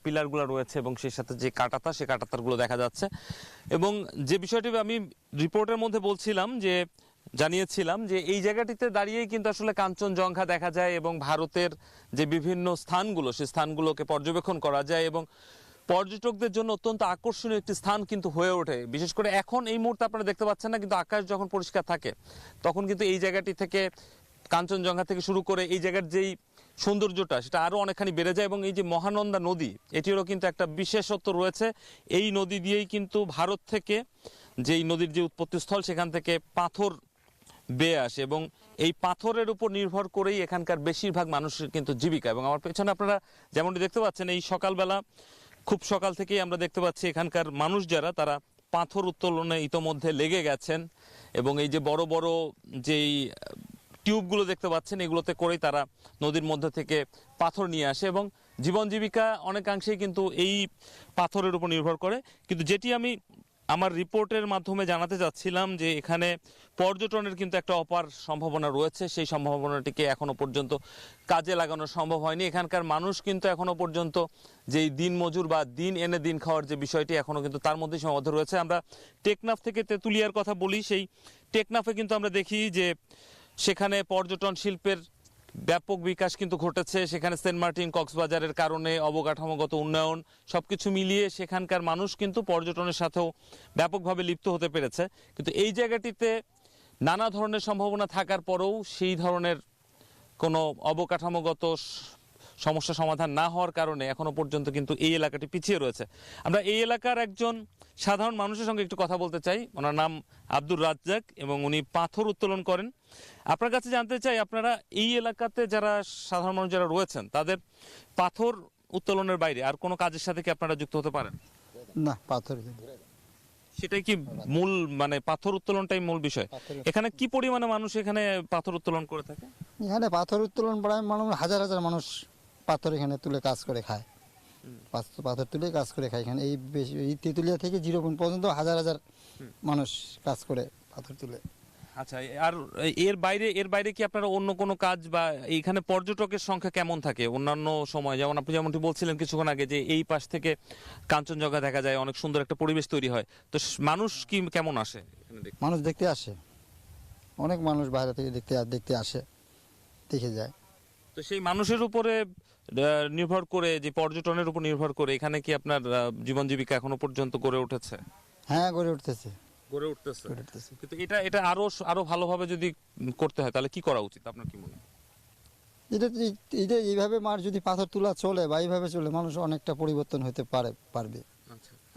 পিলারগুলো রয়েছে এবং সেই সাথে যে কাঁটাতার, সেই কাঁটাতারগুলো দেখা যাচ্ছে। এবং যে বিষয়টি আমি রিপোর্টের মধ্যে বলছিলাম, যে জানিয়েছিলাম যে এই জায়গাটিতে দাঁড়িয়েই কিন্তু আসলে কাঞ্চনজঙ্ঘা দেখা যায় এবং ভারতের যে বিভিন্ন স্থানগুলো, সেই স্থানগুলোকে পর্যবেক্ষণ করা যায় এবং পর্যটকদের জন্য অত্যন্ত আকর্ষণীয় একটি স্থান কিন্তু হয়ে ওঠে। বিশেষ করে এখন এই মুহূর্তে আপনারা দেখতে পাচ্ছেন না, কিন্তু আকাশ যখন পরিষ্কার থাকে তখন কিন্তু এই জায়গাটি থেকে কাঞ্চনজঙ্ঘা থেকে শুরু করে এই জায়গার যেই সৌন্দর্যটা সেটা আরও অনেকখানি বেড়ে যায়। এবং এই যে মহানন্দা নদী, এটিরও কিন্তু একটা বিশেষত্ব রয়েছে। এই নদী দিয়েই কিন্তু ভারত থেকে যেই নদীর যে উৎপত্তিস্থল, সেখান থেকে পাথর বেয়ে আসে এবং এই পাথরের উপর নির্ভর করেই এখানকার বেশিরভাগ মানুষের কিন্তু জীবিকা। এবং আমার পেছনে আপনারা যেমনটি দেখতে পাচ্ছেন, এই সকালবেলা খুব সকাল থেকেই আমরা দেখতে পাচ্ছি এখানকার মানুষ যারা তারা পাথর উত্তোলনে ইতোমধ্যে লেগে গেছেন এবং এই যে বড় বড় যেই টিউবগুলো দেখতে পাচ্ছেন এগুলোতে করেই তারা নদীর মধ্যে থেকে পাথর নিয়ে আসে এবং জীবন জীবিকা অনেকাংশেই কিন্তু এই পাথরের উপর নির্ভর করে। কিন্তু যেটি আমি আমার রিপোর্টের মাধ্যমে জানাতে চাচ্ছিলাম যে এখানে পর্যটনের কিন্তু একটা অপার সম্ভাবনা রয়েছে, সেই সম্ভাবনাটিকে এখনো পর্যন্ত কাজে লাগানো সম্ভব হয়নি। এখানকার মানুষ কিন্তু এখনো পর্যন্ত যেই দিন মজুর বা দিন এনে দিন খাওয়ার যে বিষয়টি এখনো কিন্তু তার মধ্যে সীমাবদ্ধ রয়েছে। আমরা টেকনাফ থেকে তেঁতুলিয়ার কথা বলি, সেই টেকনাফে কিন্তু আমরা দেখি যে সেখানে পর্যটন শিল্পের ব্যাপক বিকাশ কিন্তু ঘটেছে। সেখানে সেন্ট মার্টিন কক্সবাজারের কারণে অবকাঠামোগত উন্নয়ন সবকিছু মিলিয়ে সেখানকার মানুষ কিন্তু পর্যটনের সাথেও ব্যাপকভাবে লিপ্ত হতে পেরেছে। কিন্তু এই জায়গাটিতে নানা ধরনের সম্ভাবনা থাকার পরেও সেই ধরনের কোনো অবকাঠামোগত সমস্যা সমাধান না হওয়ার কারণে এখনো পর্যন্ত কিন্তু এই এলাকাটি পিছিয়ে রয়েছে। আমরা এই এলাকার একজন সাধারণ মানুষের সঙ্গে একটু কথা বলতে চাই। ওনার নাম আব্দুর রাজ্জাক এবং উনি পাথর উত্তোলন করেন। আপনার কাছে জানতে চাই, আপনারা এই এলাকাতে যারা সাধারণ মানুষ যারা রয়েছেন তাদের পাথর উত্তোলনের বাইরে আর কোনো কাজের সাথে কি আপনারা যুক্ত হতে পারেন? না, পাথর সেটাই কি মূল, মানে পাথর উত্তোলনটাই মূল বিষয়। এখানে কি পরিমাণে মানুষ এখানে পাথর উত্তোলন করে থাকে? এখানে পাথর উত্তোলন প্রায় মানুষ হাজার হাজার মানুষ পাথর এখানে তুলে কাজ করে খায়, পাথর তুলে কাজ করে খায়। এখানে এই তেঁতুলিয়া থেকে 0 পয়েন্ট পর্যন্ত হাজার হাজার মানুষ কাজ করে পাথর তুলে। আচ্ছা, আর এর বাইরে কি আপনারা অন্য কোনো কাজ বা এইখানে পর্যটকের সংখ্যা কেমন থাকে অন্যান্য সময়? যেমন আপনি যেমনটি বলছিলেন কিছুক্ষণ আগে যে এই পাশ থেকে কাঞ্চনজঙ্ঘা দেখা যায়, অনেক সুন্দর একটা পরিবেশ তৈরি হয়, তো মানুষ কি কেমন আসে? মানুষ দেখতে আসে, অনেক মানুষ বাইরে থেকে দেখতে আসে, দেখে যায়। তো সেই মানুষের উপরে নির্ভর করে, যে পর্যটনের উপর নির্ভর করে এখানে কি আপনার জীবন জীবিকা এখনো পর্যন্ত গড়ে উঠেছে? হ্যাঁ, গড়ে উঠতেছে। কিন্তু এটা আরো ভালোভাবে যদি করতে হয় তাহলে কি করা উচিত আপনার কি মনে হয়? এটা এইভাবে মার যদি পাথর তোলা চলে বা এইভাবে চলে, মানুষ অনেকটা পরিবর্তন হতে পারবে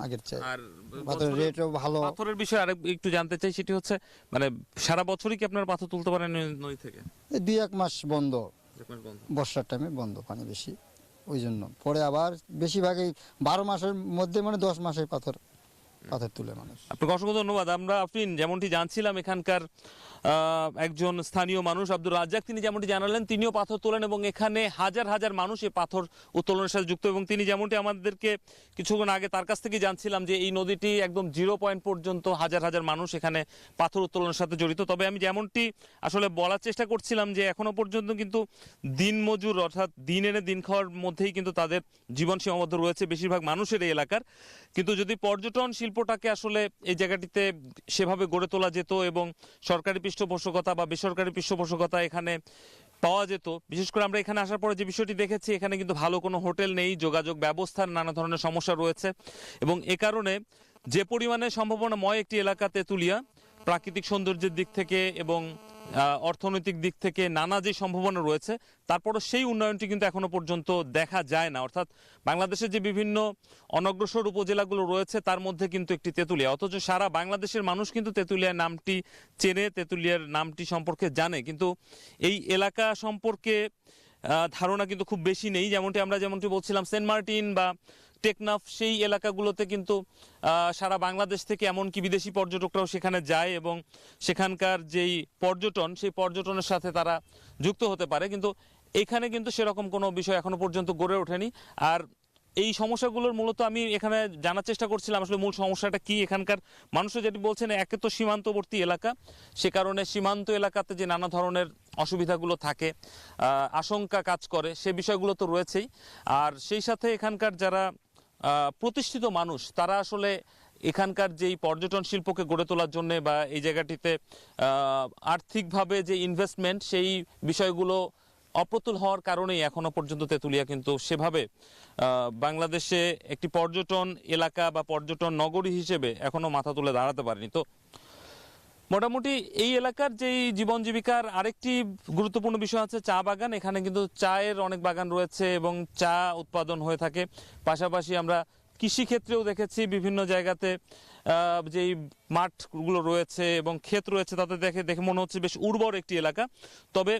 আগের চেয়ে। আর পাথরের রেটও ভালো। পাথরের বিষয়ে আর একটু জানতে চাই, সেটি হচ্ছে মানে সারা বছরই কি আপনারা পাথর তুলতে পারেন নদী থেকে? 2-1 মাস বন্ধ, বর্ষার টাইমে বন্ধ, পানি বেশি, ওই জন্য। পরে আবার বেশিরভাগই 12 মাসের মধ্যে, মানে 10 মাসে পাথর তুলে মানুষ। আপনাকে অসংখ্য ধন্যবাদ। আমরা আফরিন যেমনটি জানছিলাম এখানকার একজন স্থানীয় মানুষ আব্দুর রাজ্জাক, তিনি যেমনটি জানালেন তিনিও পাথর তোলেন এবং এখানে হাজার হাজার মানুষ এই পাথর উত্তোলনের সাথে যুক্ত। এবং তিনি যেমনটি আমাদেরকে কিছুক্ষণ আগে তার কাছ থেকে জানছিলাম যে এই নদীটি একদম 0 পয়েন্ট পর্যন্ত হাজার হাজার মানুষ এখানে পাথর উত্তোলনের সাথে জড়িত। তবে আমি যেমনটি আসলে বলার চেষ্টা করছিলাম যে এখনো পর্যন্ত কিন্তু দিন মজুর, অর্থাৎ দিন এনে দিন খাওয়ার মধ্যেই কিন্তু তাদের জীবন সীমাবদ্ধ রয়েছে বেশিরভাগ মানুষের এই এলাকার। কিন্তু যদি পর্যটন শিল্পটাকে আসলে এই জায়গাটিতে সেভাবে গড়ে তোলা যেত এবং সরকারি পৃষ্ঠপোষকতা বা বেসরকারি পৃষ্ঠপোষকতা এখানে পাওয়া যেত, বিশেষ করে আমরা এখানে আসার পরে যে বিষয়টি দেখেছি এখানে কিন্তু ভালো কোনো হোটেল নেই, যোগাযোগ ব্যবস্থার নানা ধরনের সমস্যা রয়েছে এবং এ কারণে যে পরিমাণে সম্ভাবনাময় একটি এলাকা তেঁতুলিয়া, প্রাকৃতিক সৌন্দর্যের দিক থেকে এবং অর্থনৈতিক দিক থেকে নানা যে সম্ভাবনা রয়েছে, তারপরও সেই উন্নয়নটি কিন্তু এখনো পর্যন্ত দেখা যায় না। অর্থাৎ বাংলাদেশের যে বিভিন্ন অনগ্রসর উপজেলাগুলো রয়েছে তার মধ্যে কিন্তু একটি তেঁতুলিয়া, অথচ সারা বাংলাদেশের মানুষ কিন্তু তেঁতুলিয়ার নামটি চেনে, তেঁতুলিয়ার নামটি সম্পর্কে জানে, কিন্তু এই এলাকা সম্পর্কে ধারণা কিন্তু খুব বেশি নেই। যেমনটি বলছিলাম সেন্ট মার্টিন বা টেকনাফ, সেই এলাকাগুলোতে কিন্তু সারা বাংলাদেশ থেকে এমনকি বিদেশি পর্যটকরাও সেখানে যায় এবং সেখানকার যেই পর্যটন, সেই পর্যটনের সাথে তারা যুক্ত হতে পারে, কিন্তু এখানে কিন্তু সেরকম কোনো বিষয় এখনো পর্যন্ত গড়ে ওঠেনি। আর এই সমস্যাগুলোর মূলত আমি এখানে জানার চেষ্টা করছিলাম আসলে মূল সমস্যাটা কি। এখানকার মানুষও যেটি বলছেন, একে তো সীমান্তবর্তী এলাকা, সে কারণে সীমান্ত এলাকাতে যে নানা ধরনের অসুবিধাগুলো থাকে, আশঙ্কা কাজ করে, সে বিষয়গুলো তো রয়েছেই। আর সেই সাথে এখানকার যারা প্রতিষ্ঠিত মানুষ, তারা আসলে এখানকার যেই পর্যটন শিল্পকে গড়ে তোলার জন্য বা এই জায়গাটিতে আর্থিকভাবে যে ইনভেস্টমেন্ট, সেই বিষয়গুলো অপ্রতুল হওয়ার কারণেই এখনো পর্যন্ত তেঁতুলিয়া কিন্তু সেভাবে বাংলাদেশে একটি পর্যটন এলাকা বা পর্যটন নগরী হিসেবে এখনো মাথা তুলে দাঁড়াতে পারেনি। তো মোটামুটি এই এলাকার যেই জীবন জীবিকার আরেকটি গুরুত্বপূর্ণ বিষয় আছে চা বাগান। এখানে কিন্তু চায়ের অনেক বাগান রয়েছে এবং চা উৎপাদন হয়ে থাকে। পাশাপাশি আমরা কৃষিক্ষেত্রেও দেখেছি বিভিন্ন জায়গাতে যেই মাঠগুলো রয়েছে এবং ক্ষেত রয়েছে, তাতে দেখে মনে হচ্ছে বেশ উর্বর একটি এলাকা। তবে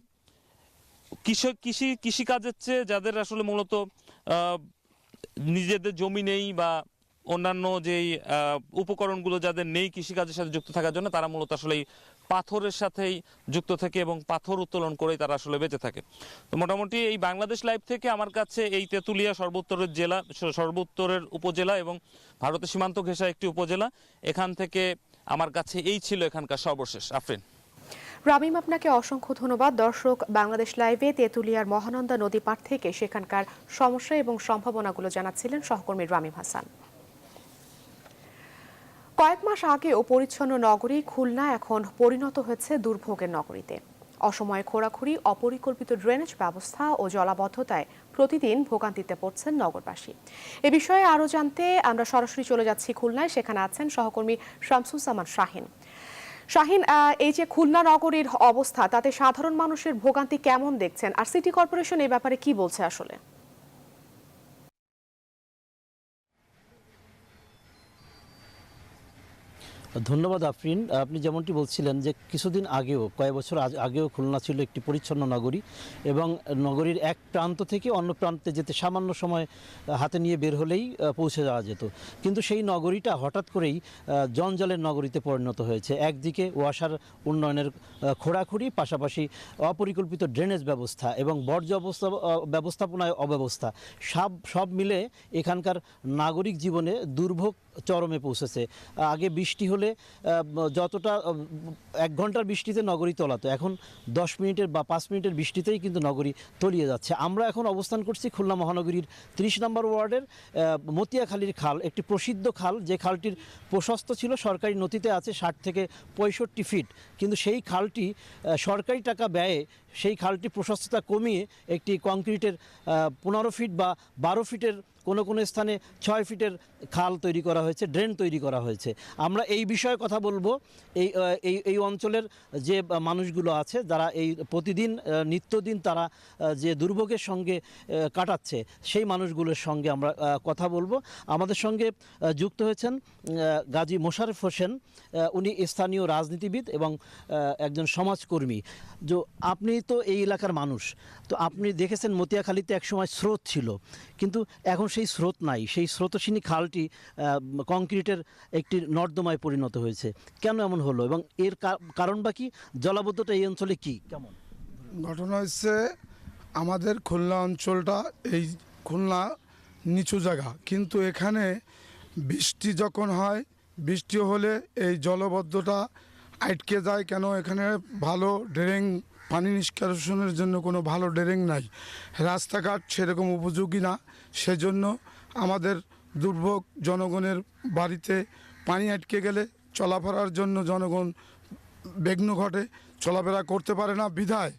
কৃষিকাজের চেয়ে যাদের আসলে মূলত নিজেদের জমি নেই বা অন্যান্য যেই উপকরণগুলো যাদের নেই কৃষিকাজের সাথে যুক্ত থাকার জন্য, তারা মূলত আসলে এই পাথরের সাথেই যুক্ত থাকে এবং পাথর উত্তোলন করেই তারা আসলে বেঁচে থাকে। তো মোটামুটি এই বাংলাদেশ লাইভ থেকে আমার কাছে এই তেঁতুলিয়া সর্বোত্তরের উপজেলা এবং ভারতের সীমান্ত ঘেঁষা একটি উপজেলা, এখান থেকে আমার কাছে এই ছিল এখানকার সর্বশেষ। আফরিন। রামিম, আপনাকে অসংখ্য ধন্যবাদ। দর্শক, বাংলাদেশ লাইভে তেঁতুলিয়ার মহানন্দা নদী পাড় থেকে সেখানকার সমস্যা এবং সম্ভাবনাগুলো জানাচ্ছিলেন সহকর্মী রামিম হাসান। কয়েক মাস আগেও পরিচ্ছন্ন নগরী খুলনা এখন পরিণত হয়েছে দুর্ভোগের নগরীতে। অসময়ে খোঁড়াখুড়ি, অপরিকল্পিত ড্রেনেজ ব্যবস্থা ও জলাবদ্ধতায় প্রতিদিন ভোগান্তিতে পড়ছেন নগরবাসী। এ বিষয়ে আরও জানতে আমরা সরাসরি চলে যাচ্ছি খুলনায়। সেখানে আছেন সহকর্মী শামসুজ্জামান শাহিন। শাহিন, এই যে খুলনা নগরীর অবস্থা, তাতে সাধারণ মানুষের ভোগান্তি কেমন দেখছেন, আর সিটি কর্পোরেশন এই ব্যাপারে কি বলছে আসলে? ধন্যবাদ আফরিন। আপনি যেমনটি বলছিলেন যে কিছুদিন আগেও, কয়েক বছর আগেও খুলনা ছিল একটি পরিচ্ছন্ন নগরী এবং নগরীর এক প্রান্ত থেকে অন্য প্রান্তে যেতে সামান্য সময় হাতে নিয়ে বের হলেই পৌঁছে যাওয়া যেত। কিন্তু সেই নগরীটা হঠাৎ করেই জঞ্জালের নগরীতে পরিণত হয়েছে। একদিকে ওয়াসার উন্নয়নের খোঁড়াখুড়ি, পাশাপাশি অপরিকল্পিত ড্রেনেজ ব্যবস্থা এবং বর্জ্য ব্যবস্থাপনায় অব্যবস্থা, সব মিলে এখানকার নাগরিক জীবনে দুর্ভোগ চরমে পৌঁছেছে। আগে বৃষ্টি হলে যতটা 1 ঘন্টার বৃষ্টিতে নগরী তলাতো, এখন 10 মিনিটের বা 5 মিনিটের বৃষ্টিতেই কিন্তু নগরী তলিয়ে যাচ্ছে। আমরা এখন অবস্থান করছি খুলনা মহানগরীর 30 নম্বর ওয়ার্ডের মতিয়াখালীর খাল, একটি প্রসিদ্ধ খাল, যে খালটির প্রশস্ত ছিল সরকারি নথিতে আছে 60 থেকে 65 ফিট, কিন্তু সেই খালটি সরকারি টাকা ব্যয়ে সেই খালটি প্রশস্ততা কমিয়ে একটি কংক্রিটের 15 ফিট বা 12 ফিটের কোনো স্থানে 6 ফিটের খাল তৈরি করা হয়েছে, ড্রেন তৈরি করা হয়েছে। আমরা এই বিষয়ে কথা বলবো। এই অঞ্চলের যে মানুষগুলো আছে, যারা এই প্রতিদিন নিত্যদিন তারা যে দুর্ভোগের সঙ্গে কাটাচ্ছে, সেই মানুষগুলোর সঙ্গে আমরা কথা বলবো। আমাদের সঙ্গে যুক্ত হয়েছেন গাজী মোশাররফ হোসেন, উনি স্থানীয় রাজনীতিবিদ এবং একজন সমাজকর্মী। আপনি তো এই এলাকার মানুষ, তো আপনি দেখেছেন মতিয়াখালীতে একসময় স্রোত ছিল, কিন্তু এখন সেই স্রোত নাই। সেই স্রোতস্বিনী খালটি কংক্রিটের একটি নর্দমায় পরিণত হয়েছে। কেন এমন হলো এবং এর কারণ বা কি? জলাবদ্ধতা এই অঞ্চলে কি কেমন? ঘটনা হচ্ছে, আমাদের খুলনা অঞ্চলটা, এই খুলনা নিচু জায়গা, কিন্তু এখানে বৃষ্টি যখন হয়, বৃষ্টি হলে এই জলবদ্ধতা আটকে যায়। কেন? এখানে ভালো ড্রেন, পানি নিষ্কাশনের জন্য কোনো ভালো ড্রেন নাই, রাস্তাঘাট সেরকম উপযোগী না। সেজন্য আমাদের দুর্ভোগ, জনগণের বাড়িতে পানি আটকে গেলে চলাফেরার জন্য জনগণ বিঘ্ন ঘটে, চলাফেরা করতে পারে না। বিধায়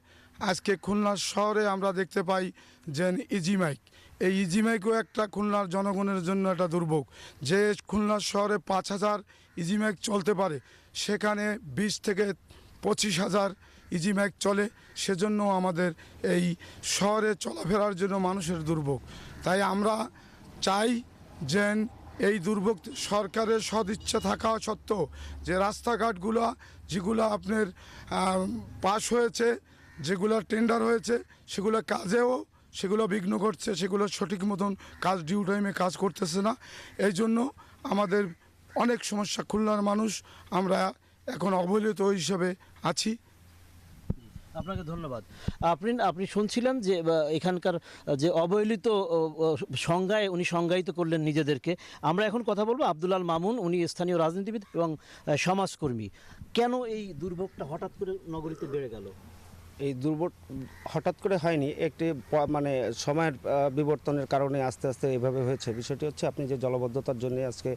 আজকে খুলনা শহরে আমরা দেখতে পাই যে ইজিমাইক, এই ইজিমাইকও একটা খুলনার জনগণের জন্য একটা দুর্ভোগ। যে খুলনা শহরে 5000 ইজিমাইক চলতে পারে, সেখানে 20 থেকে 25,000 ইজিমাইক চলে। সেজন্য আমাদের এই শহরে চলাফেরার জন্য মানুষের দুর্ভোগ। তাই আমরা চাই যে এই দুর্ভোগ সরকারের সদিচ্ছা থাকা সত্ত্বেও যে রাস্তাঘাটগুলো যেগুলো আপনার পাস হয়েছে, যেগুলো টেন্ডার হয়েছে, সেগুলো কাজেও সেগুলো বিঘ্ন ঘটছে, সেগুলো সঠিক মতন কাজ ডিউ টাইমে কাজ করতেছে না। এই জন্য আমাদের অনেক সমস্যা। খুলনার মানুষ আমরা এখন অবহেলিত হিসেবে আছি। আপনাকে ধন্যবাদ। আপনি শুনছিলেন যে এখানকার যে অবহেলিত সংজ্ঞায় উনি সংজ্ঞায়িত করলেন নিজেদেরকে। আমরা এখন কথা বলবো আব্দুল আল মামুন, উনি স্থানীয় রাজনীতিবিদ এবং সমাজকর্মী। কেন এই দুর্ভোগটা হঠাৎ করে নগরীতে বেড়ে গেল? এই দুর্ভোগ হঠাৎ করে হয়নি, একটি মানে সময়ের বিবর্তনের কারণে আস্তে আস্তে এভাবে হয়েছে। বিষয়টি হচ্ছে, আপনি যে জলবদ্ধতার জন্য আজকে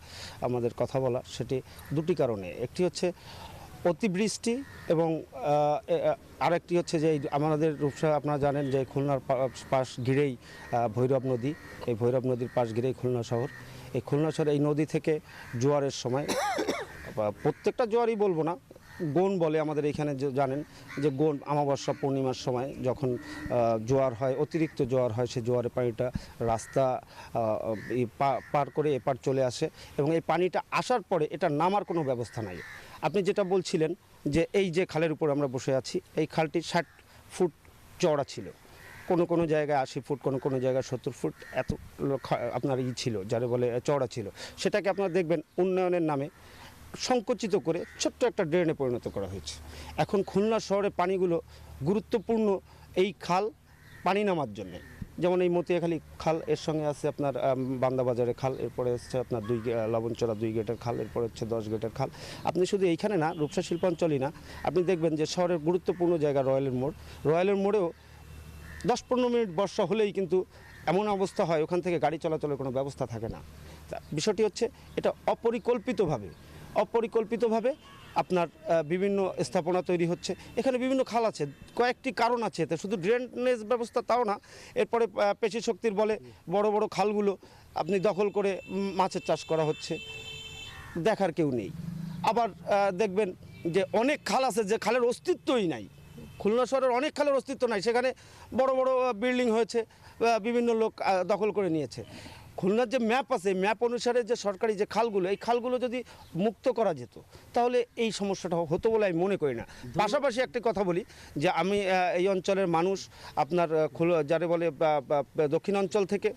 আমাদের কথা বলা, সেটি দুটি কারণে। একটি হচ্ছে অতিবৃষ্টি এবং আরেকটি হচ্ছে যে আমাদের রূপসা, আপনারা জানেন যে খুলনার পাশ ঘিরেই ভৈরব নদী, এই ভৈরব নদীর পাশ ঘিরেই খুলনা শহর। এই খুলনা শহরে এই নদী থেকে জোয়ারের সময়, প্রত্যেকটা জোয়ারই বলবো না, গোন বলে আমাদের এখানে, জানেন যে গোন অমাবস্যা পূর্ণিমার সময় যখন জোয়ার হয়, অতিরিক্ত জোয়ার হয়, সেই জোয়ারের পানিটা রাস্তা পার করে এপার চলে আসে এবং এই পানিটা আসার পরে এটা নামার কোনো ব্যবস্থা নাই। আপনি যেটা বলছিলেন যে এই যে খালের উপর আমরা বসে আছি, এই খালটি 60 ফুট চওড়া ছিল। কোনো জায়গায় 80 ফুট, কোনো জায়গায় 70 ফুট এত আপনার ছিল, যারে বলে চওড়া ছিল। সেটাকে আপনারা দেখবেন উন্নয়নের নামে সংকুচিত করে ছোট্ট একটা ড্রেনে পরিণত করা হয়েছে। এখন খুলনা শহরে পানিগুলো গুরুত্বপূর্ণ এই খাল পানি নামার জন্য, যেমন এই মতিয়াখালী খাল, এর সঙ্গে আছে আপনার বান্দাবাজারের খাল, এরপরে হচ্ছে আপনার লবণচড়া 2 গেটের খাল, এরপরে হচ্ছে 10 গেটের খাল। আপনি শুধু এইখানে না, রূপসা শিল্পাঞ্চলই না, আপনি দেখবেন যে শহরের গুরুত্বপূর্ণ জায়গা রয়্যালের মোড়েও 10-15 মিনিট বর্ষা হলেই কিন্তু এমন অবস্থা হয় ওখান থেকে গাড়ি চলাচলের কোনো ব্যবস্থা থাকে না। বিষয়টি হচ্ছে এটা অপরিকল্পিতভাবে আপনার বিভিন্ন স্থাপনা তৈরি হচ্ছে। এখানে বিভিন্ন খাল আছে, কয়েকটি কারণ আছে এতে, শুধু ড্রেনেজ ব্যবস্থা তাও না। এরপরে পেশি শক্তির বলে বড় বড় খালগুলো আপনি দখল করে মাছের চাষ করা হচ্ছে, দেখার কেউ নেই। আবার দেখবেন যে অনেক খাল আছে যে খালের অস্তিত্বই নাই। খুলনা শহরের অনেক খালের অস্তিত্ব নাই, সেখানে বড় বড় বিল্ডিং হয়েছে, বিভিন্ন লোক দখল করে নিয়েছে। খুলনার যে ম্যাপ আছে, ম্যাপ অনুসারে যে সরকারি যে খালগুলো, এই খালগুলো যদি মুক্ত করা যেত তাহলে এই সমস্যাটা হতো বলে আমি মনে করি না। পাশাপাশি একটি কথা বলি যে আমি এই অঞ্চলের মানুষ, আপনার যারে বলে দক্ষিণাঞ্চল থেকে।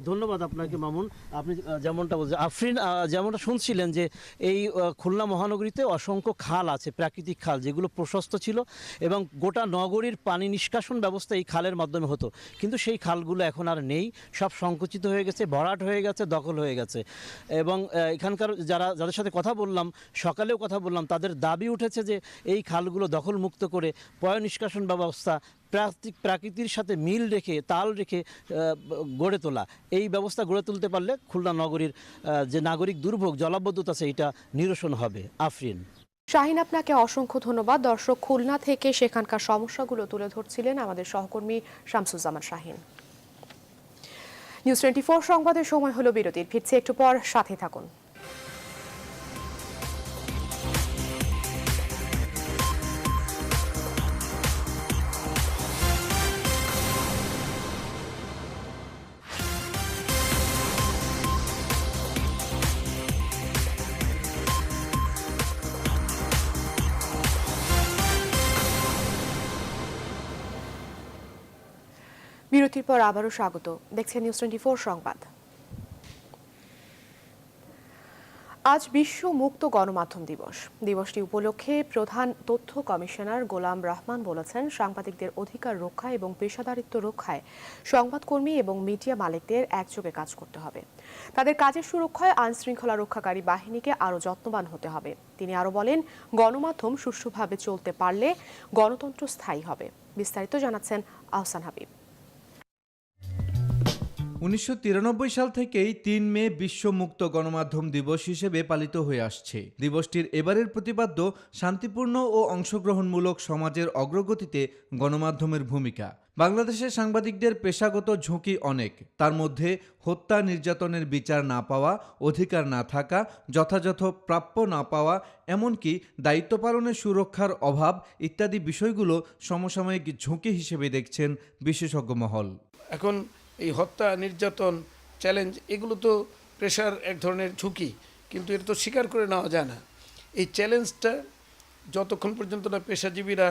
ধন্যবাদ আপনাকে মামুন। আপনি যেমনটা বলছেন, আফরিন যেমনটা শুনছিলেন যে এই খুলনা মহানগরীতে অসংখ্য খাল আছে, প্রাকৃতিক খাল, যেগুলো প্রশস্ত ছিল এবং গোটা নগরীর পানি নিষ্কাশন ব্যবস্থা এই খালের মাধ্যমে হতো, কিন্তু সেই খালগুলো এখন আর নেই, সব সংকুচিত হয়ে গেছে, ভরাট হয়ে গেছে, দখল হয়ে গেছে। এবং এখানকার যাদের সাথে কথা বললাম, সকালেও কথা বললাম, তাদের দাবি উঠেছে যে এই খালগুলো দখল মুক্ত করে পয় নিষ্কাশন ব্যবস্থা প্রাকৃতির সাথে মিল রেখে, তাল রেখে গড়ে তোলা, এই ব্যবস্থা গড়ে তুলতে পারলে খুলনা নগরীর যে নাগরিক দুর্ভোগ, জলাবদ্ধতা আছে, এটা নিরসন হবে। আফরিন। শাহিন, আপনাকে অসংখ্য ধন্যবাদ। দর্শক, খুলনা থেকে সেখানকার সমস্যাগুলো তুলে ধরছিলেন আমাদের সহকর্মী শামসুজ্জামান শাহিন। নিউজ 24 সংবাদের সময় হলো বিরতির, ফিরছে একটু পর, সাথে থাকুন। বিরতির পর আবারও স্বাগত, দেখছেন নিউজ 24 সংবাদ। আজ বিশ্ব মুক্ত গণমাধ্যম দিবস। দিবসটি উপলক্ষে প্রধান তথ্য কমিশনার গোলাম রহমান বলেছেন, সাংবাদিকদের অধিকার রক্ষা এবং পেশাদারিত্ব রক্ষায় সংবাদকর্মী এবং মিডিয়া মালিকদের একযোগে কাজ করতে হবে। তাদের কাজের সুরক্ষায় আইন শৃঙ্খলা রক্ষাকারী বাহিনীকে আরও যত্নবান হতে হবে। তিনি আরও বলেন, গণমাধ্যম সুষ্ঠুভাবে চলতে পারলে গণতন্ত্র স্থায়ী হবে। বিস্তারিত জানাচ্ছেন আহসান হাবিব। 1993 সাল থেকেই 3 মে বিশ্ব মুক্ত গণমাধ্যম দিবস হিসেবে পালিত হয়ে আসছে। দিবসটির এবারের প্রতিপাদ্য শান্তিপূর্ণ ও অংশগ্রহণমূলক সমাজের অগ্রগতিতে গণমাধ্যমের ভূমিকা। বাংলাদেশে সাংবাদিকদের পেশাগত ঝুঁকি অনেক, তার মধ্যে হত্যা নির্যাতনের বিচার না পাওয়া, অধিকার না থাকা, যথাযথ প্রাপ্য না পাওয়া, এমনকি দায়িত্ব পালনের সুরক্ষার অভাব ইত্যাদি বিষয়গুলো সমসাময়িক ঝুঁকি হিসেবে দেখছেন বিশেষজ্ঞ মহল। এখন এই হত্যা, নির্যাতন, চ্যালেঞ্জ, এগুলো তো প্রেশার এক ধরনের ঝুঁকি, কিন্তু এটা তো স্বীকার করে নেওয়া যায় না। এই চ্যালেঞ্জটা যতক্ষণ পর্যন্ত না পেশাজীবীরা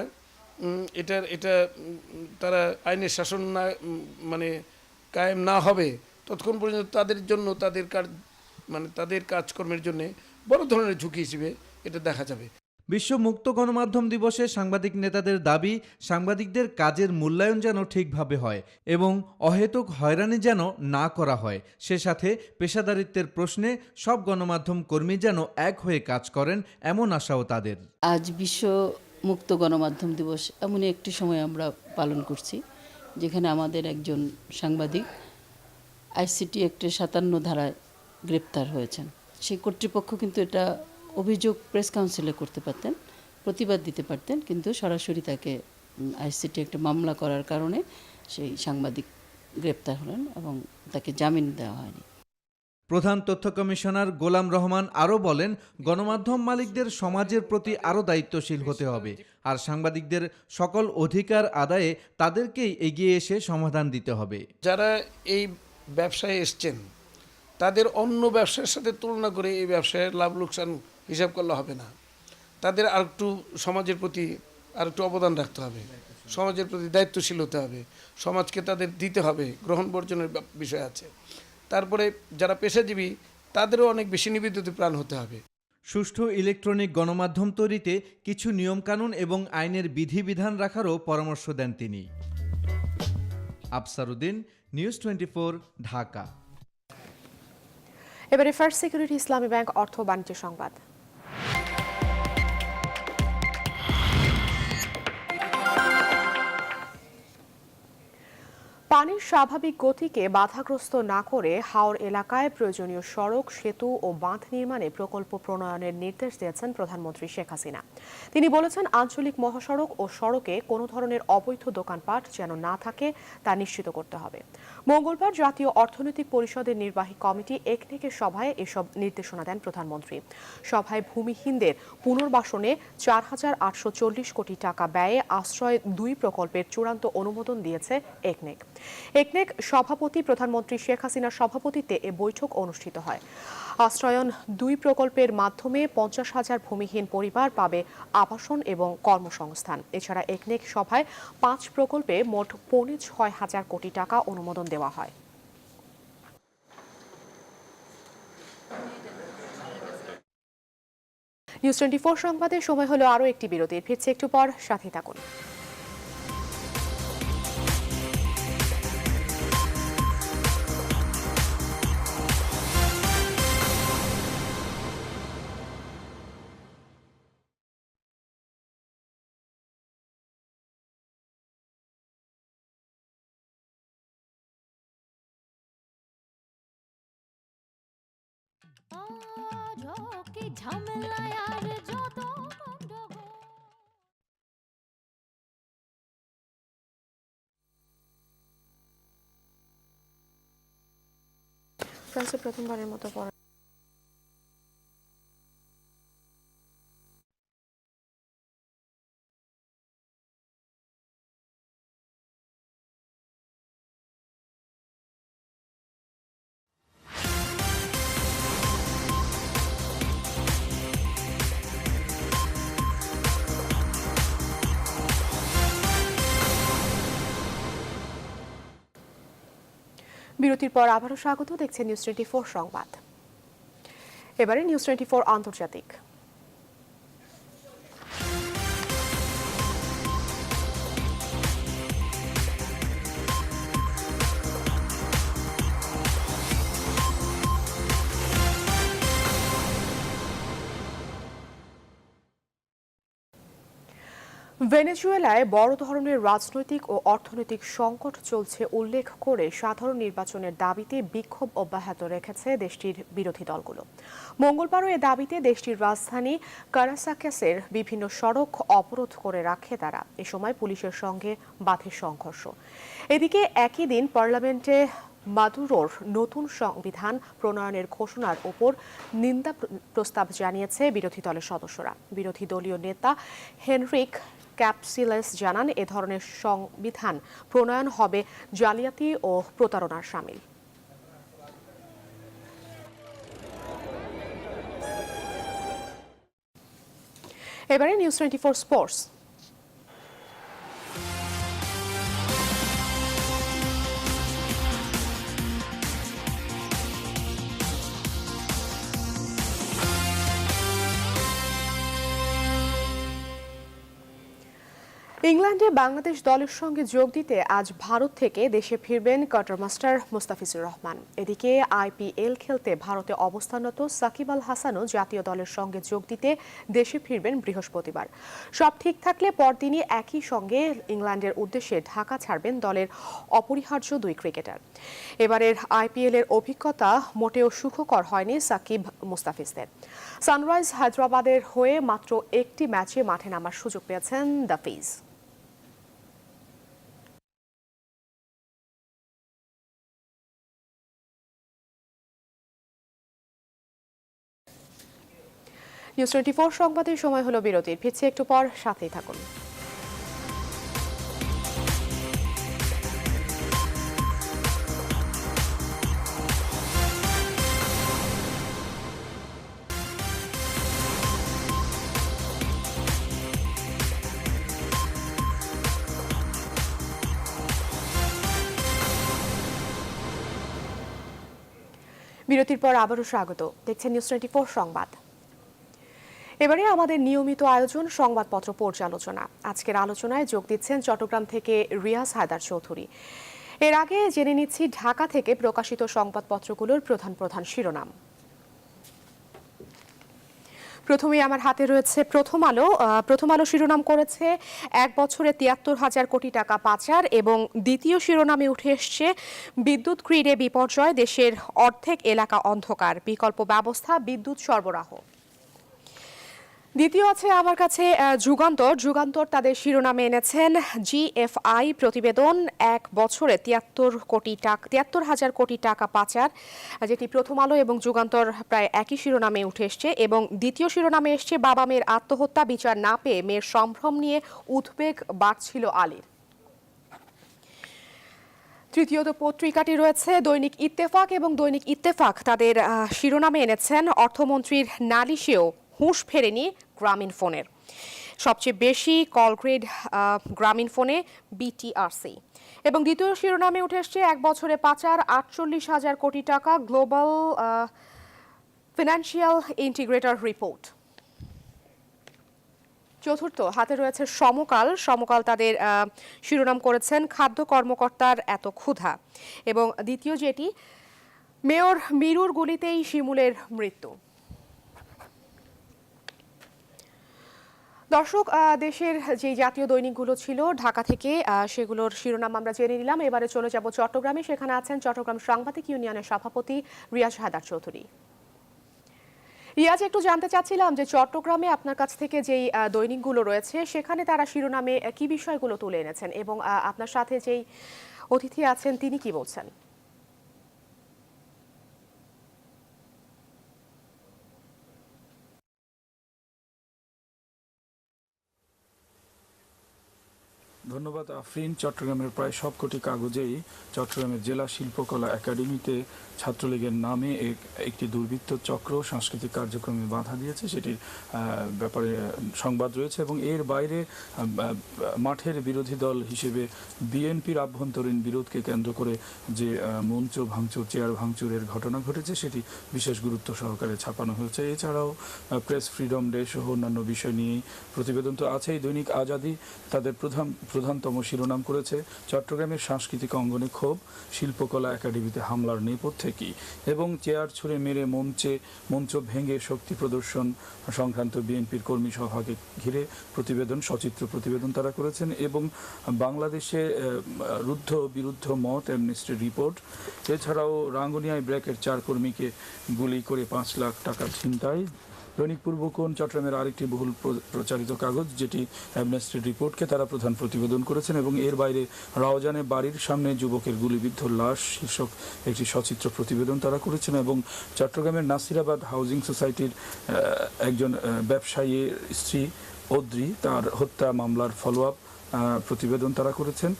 এটা তারা আইনের শাসন না কায়েম না হবে, ততক্ষণ পর্যন্ত তাদের জন্য তাদের কাজকর্মের জন্য বড় ধরনের ঝুঁকি হিসেবে এটা দেখা যাবে। বিশ্ব মুক্ত গণমাধ্যম দিবসে সাংবাদিক নেতাদের দাবি, সাংবাদিকদের কাজের মূল্যায়ন যেন ঠিকভাবে হয় এবং অহেতুক হয়রানি যেন না করা হয়। সে সাথে পেশাদারিত্বের প্রশ্নে সব গণমাধ্যম কর্মী যেন এক হয়ে কাজ করেন, এমন আশাও তাদের। আজ বিশ্ব মুক্ত গণমাধ্যম দিবস এমনই একটি সময় আমরা পালন করছি যেখানে আমাদের একজন সাংবাদিক আইসিটি অ্যাক্টের 57 ধারায় গ্রেপ্তার হয়েছেন। সেই কর্তৃপক্ষ কিন্তু এটা অভিযোগ প্রেস কাউন্সিলে করতে পারতেন, প্রতিবাদ দিতে পারতেন, কিন্তু সরাসরি তাকে আইসিটি একটা মামলা করার কারণে সেই সাংবাদিক গ্রেপ্তার হলেন এবং তাকে জামিন দেওয়া হয়নি। প্রধান তথ্য কমিশনার গোলাম রহমান আরও বলেন, গণমাধ্যম মালিকদের সমাজের প্রতি আরও দায়িত্বশীল হতে হবে, আর সাংবাদিকদের সকল অধিকার আদায়ে তাদেরকেই এগিয়ে এসে সমাধান দিতে হবে। যারা এই ব্যবসায় এসছেন তাদের অন্য ব্যবসার সাথে তুলনা করে এই ব্যবসায়ের লাভ লোকসান হিসাব করলে হবে না। তাদের আর একটু সমাজের প্রতি আর একটু অবদান রাখতে হবে। সমাজের প্রতি দায়িত্বশীল হতে হবে, সমাজকে তাদের দিতে হবে, গ্রহণ বর্জনের বিষয় আছে। তারপরে যারা পেশাজীবী তাদেরও অনেক বেশি নিবেদিত প্রাণ হতে হবে। সুষ্ঠু ইলেকট্রনিক গণমাধ্যম তৈরিতে কিছু নিয়মকানুন এবং আইনের বিধিবিধান রাখারও পরামর্শ দেন তিনি। আফসারউদ্দিন, নিউজ 24, ঢাকা। এবারে ফার্স্ট সিকিউরিটি ইসলামী ব্যাংক অর্থ বাণিজ্য সংবাদ। পানির স্বাভাবিক গতিকে বাধাগ্রস্ত না করে হাওর এলাকায় প্রয়োজনীয় সড়ক, সেতু ও বাঁধ নির্মাণে প্রকল্প প্রণয়নের নির্দেশ দিয়েছেন প্রধানমন্ত্রী শেখ হাসিনা। তিনি বলেছেন, আঞ্চলিক মহাসড়ক ও সড়কে কোনো ধরনের অবৈধ দোকানপাট যেন না থাকে তা নিশ্চিত করতে হবে। মঙ্গলবার জাতীয় অর্থনৈতিক পরিষদের নির্বাহী কমিটি একনেকের সভায় এসব নির্দেশনা দেন প্রধানমন্ত্রী। সভায় ভূমিহীনদের পুনর্বাসনে 4,840 কোটি টাকা ব্যয়ে আশ্রয় 2 প্রকল্পের চূড়ান্ত অনুমোদন দিয়েছে একনেক। একনেক সভাপতি প্রধানমন্ত্রী শেখ হাসিনার সভাপতিত্বে এ বৈঠক অনুষ্ঠিত হয়। আশ্রয়ন 2 প্রকল্পের মাধ্যমে 50,000 ভূমিহীন পরিবার পাবে আবাসন এবং কর্মসংস্থান। এছাড়া একনেক সভায় 5 প্রকল্পে মোট 6,500 কোটি টাকা অনুমোদন দেওয়া হয়। নিউজ 24 সংবাদের সময় হলো আরও একটি বিরতির। ফিরছে একটু পর, সাথে থাকুন। ফ্রান্সে প্রথমবারের মতো বিরতির পর আবারও স্বাগত। দেখছেন নিউজ 24 সংবাদ। এবারে নিউজ 24 আন্তর্জাতিক। ভেনেজুয়েলায় বড় ধরনের রাজনৈতিক ও অর্থনৈতিক সংকট চলছে উল্লেখ করে সাধারণ নির্বাচনের দাবিতে বিক্ষোভ অব্যাহত রেখেছে দেশটির বিরোধী দলগুলো। মঙ্গলবারও এ দাবিতে দেশটির রাজধানী কারাসাকেসের বিভিন্ন সড়ক অবরোধ করে রাখে তারা। এ সময় পুলিশের সঙ্গে বাধে সংঘর্ষ। এদিকে একই দিন পার্লামেন্টে মাদুরোর নতুন সংবিধান প্রণয়নের ঘোষণার ওপর নিন্দা প্রস্তাব জানিয়েছে বিরোধী দলের সদস্যরা। বিরোধী দলীয় নেতা হেনরিক ক্যাপসিলেস জানান, এ ধরনের সংবিধান প্রণয়ন হবে জালিয়াতি ও প্রতারণার শামিল। এবারে নিউজ 24 স্পোর্টস। ইংল্যান্ডে বাংলাদেশ দলের সঙ্গে যোগ দিতে আজ ভারত থেকে দেশে ফিরবেন কোয়ার্টারমাস্টার মুস্তাফিজুর রহমান। এদিকে আইপিএল খেলতে ভারতে অবস্থানরত সাকিব আল হাসানও জাতীয় দলের সঙ্গে যোগ দিতে দেশে ফিরবেন বৃহস্পতিবার। সব ঠিক থাকলে পরদিনই একই সঙ্গে ইংল্যান্ডের উদ্দেশ্যে ঢাকা ছাড়বেন দলের অপরিহার্য 2 ক্রিকেটার। এবারের আইপিএল এর অভিজ্ঞতা মোটেও সুখকর হয়নি সাকিব মুস্তাফিজদের। সানরাইজ হায়দ্রাবাদের হয়ে মাত্র একটি ম্যাচে মাঠে নামার সুযোগ পেয়েছেন দ্য ফিজ। নিউজ 24 সংবাদের সময় হলো বিরতির। ফিরছে একটু পর, সাথেই থাকুন। বিরতির পর আবারও স্বাগত। দেখছেন নিউজ 24 সংবাদ। এবারে আমাদের নিয়মিত আয়োজন সংবাদপত্র পর্যালোচনা। আজকের আলোচনায় যোগ দিচ্ছেন চট্টগ্রাম থেকে রিয়াজ হায়দার চৌধুরী। এর আগে জেনে নিচ্ছি ঢাকা থেকে প্রকাশিত সংবাদপত্রগুলোর প্রধান প্রধান শিরোনাম। প্রথমেই আমার হাতে রয়েছে প্রথম আলো। প্রথম আলো শিরোনাম করেছে 1 বছরে 73,000 কোটি টাকা পাচার, এবং দ্বিতীয় শিরোনামে উঠে এসছে বিদ্যুৎ গ্রিডে বিপর্যয়, দেশের অর্ধেক এলাকা অন্ধকার, বিকল্প ব্যবস্থা বিদ্যুৎ সরবরাহ। দ্বিতীয় আছে আমার কাছে যুগান্তর তাদের শিরোনামে এনেছেন জিএফআই প্রতিবেদন 1 বছরে 73,000 কোটি টাকা পাচার, যেটি প্রথম আলো এবং যুগান্তর প্রায় একই শিরোনামে উঠে এসছে। এবং দ্বিতীয় শিরোনামে এসছে বাবা মেয়ের আত্মহত্যা, বিচার না পেয়ে মেয়ের সম্ভ্রম নিয়ে উদ্বেগ বাড়ছিল আলীর। তৃতীয়ত পত্রিকাটি রয়েছে দৈনিক ইত্তেফাক, এবং দৈনিক ইত্তেফাক তাদের শিরোনামে এনেছেন অর্থমন্ত্রীর নালিশেও হুঁশ ফেরেনি গ্রামীণ ফোনের। সবচেয়ে বেশি কল গ্রেড গ্রামীণ ফোনে বিটিআরসি। এবং দ্বিতীয় শিরোনামে উঠে এসছে 1 বছরে পাচার 48,000 কোটি টাকা, গ্লোবাল ফিনান্সিয়াল ইন্টিগ্রেটর রিপোর্ট। চতুর্থ হাতে রয়েছে সমকাল তাদের শিরোনাম করেছেন খাদ্য কর্মকর্তার এত ক্ষুধা, এবং দ্বিতীয় যেটি মেয়র মিরুর গুলিতেই শিমুলের মৃত্যু। দর্শক, দেশের যে জাতীয় দৈনিকগুলো ছিল ঢাকা থেকে, সেগুলোর শিরোনাম আমরা জেনে নিলাম। এবারে চলে যাব চট্টগ্রামে। সেখানে আছেন চট্টগ্রাম সাংবাদিক ইউনিয়নের সভাপতি রিয়াজ হায়দার চৌধুরী। রিয়াজ, একটু জানতে চাচ্ছিলাম যে চট্টগ্রামে আপনার কাছ থেকে যেই দৈনিকগুলো রয়েছে সেখানে তারা শিরোনামে কি বিষয়গুলো তুলে এনেছেন, এবং আপনার সাথে যেই অতিথি আছেন তিনি কি বলছেন? ধন্যবাদ আফরিন। চট্টগ্রামের প্রায় সবকটি কাগজেই চট্টগ্রামের জেলা শিল্পকলা একাডেমিতে ছাত্রলীগের নামে একটি দুর্বৃত্ত চক্র সাংস্কৃতিক কার্যক্রমে বাধা দিয়েছে, সেটির ব্যাপারে সংবাদ রয়েছে। এবং এর বাইরে মাঠের বিরোধী দল হিসেবে বিএনপির আভ্যন্তরীণ বিরোধকে কেন্দ্র করে যে মঞ্চ ভাঙচুর, চেয়ার ভাঙচুরের ঘটনা ঘটেছে সেটি বিশেষ গুরুত্ব সহকারে ছাপানো হয়েছে। এছাড়াও প্রেস ফ্রিডম ডে সহ অন্যান্য বিষয় নিয়েই প্রতিবেদন তো আছেই। দৈনিক আজাদী তাদের প্রধানতম শিরোনাম করেছে চট্টগ্রামের সাংস্কৃতিক অঙ্গনে ক্ষোভ, শিল্পকলা একাডেমিতে হামলার নেপথ্যে কি, এবং চেয়ার ছুঁড়ে মেরে মঞ্চ ভেঙে শক্তি প্রদর্শন সংক্রান্ত বিএনপির কর্মী সভাকে ঘিরে সচিত্র প্রতিবেদন তারা করেছেন। এবং বাংলাদেশে রুদ্ধ বিরুদ্ধ মত, অ্যামনেস্টি রিপোর্ট। এছাড়াও রাঙ্গুনিয়ায় ব্র্যাকের 4 কর্মীকে গুলি করে 5 লাখ টাকা ছিনতাই। দৈনিক পূর্বকোণ চট্টগ্রামের আরেকটি বহুল প্রচারিত কাগজ, যেটি অ্যামনেস্টি রিপোর্টকে তারা প্রধান প্রতিবেদন করেছেন। এবং এর বাইরে রাওজানে বাড়ির সামনে যুবকের গুলিবিদ্ধ লাশ শীর্ষক একটি সচিত্র প্রতিবেদন তারা করেছেন। এবং চট্টগ্রামের নাসিরাবাদ হাউজিং সোসাইটির একজন ব্যবসায়ীর স্ত্রী অদ্রি, তার হত্যা মামলার ফলো আপ প্রতিবেদন তারা করেছেন।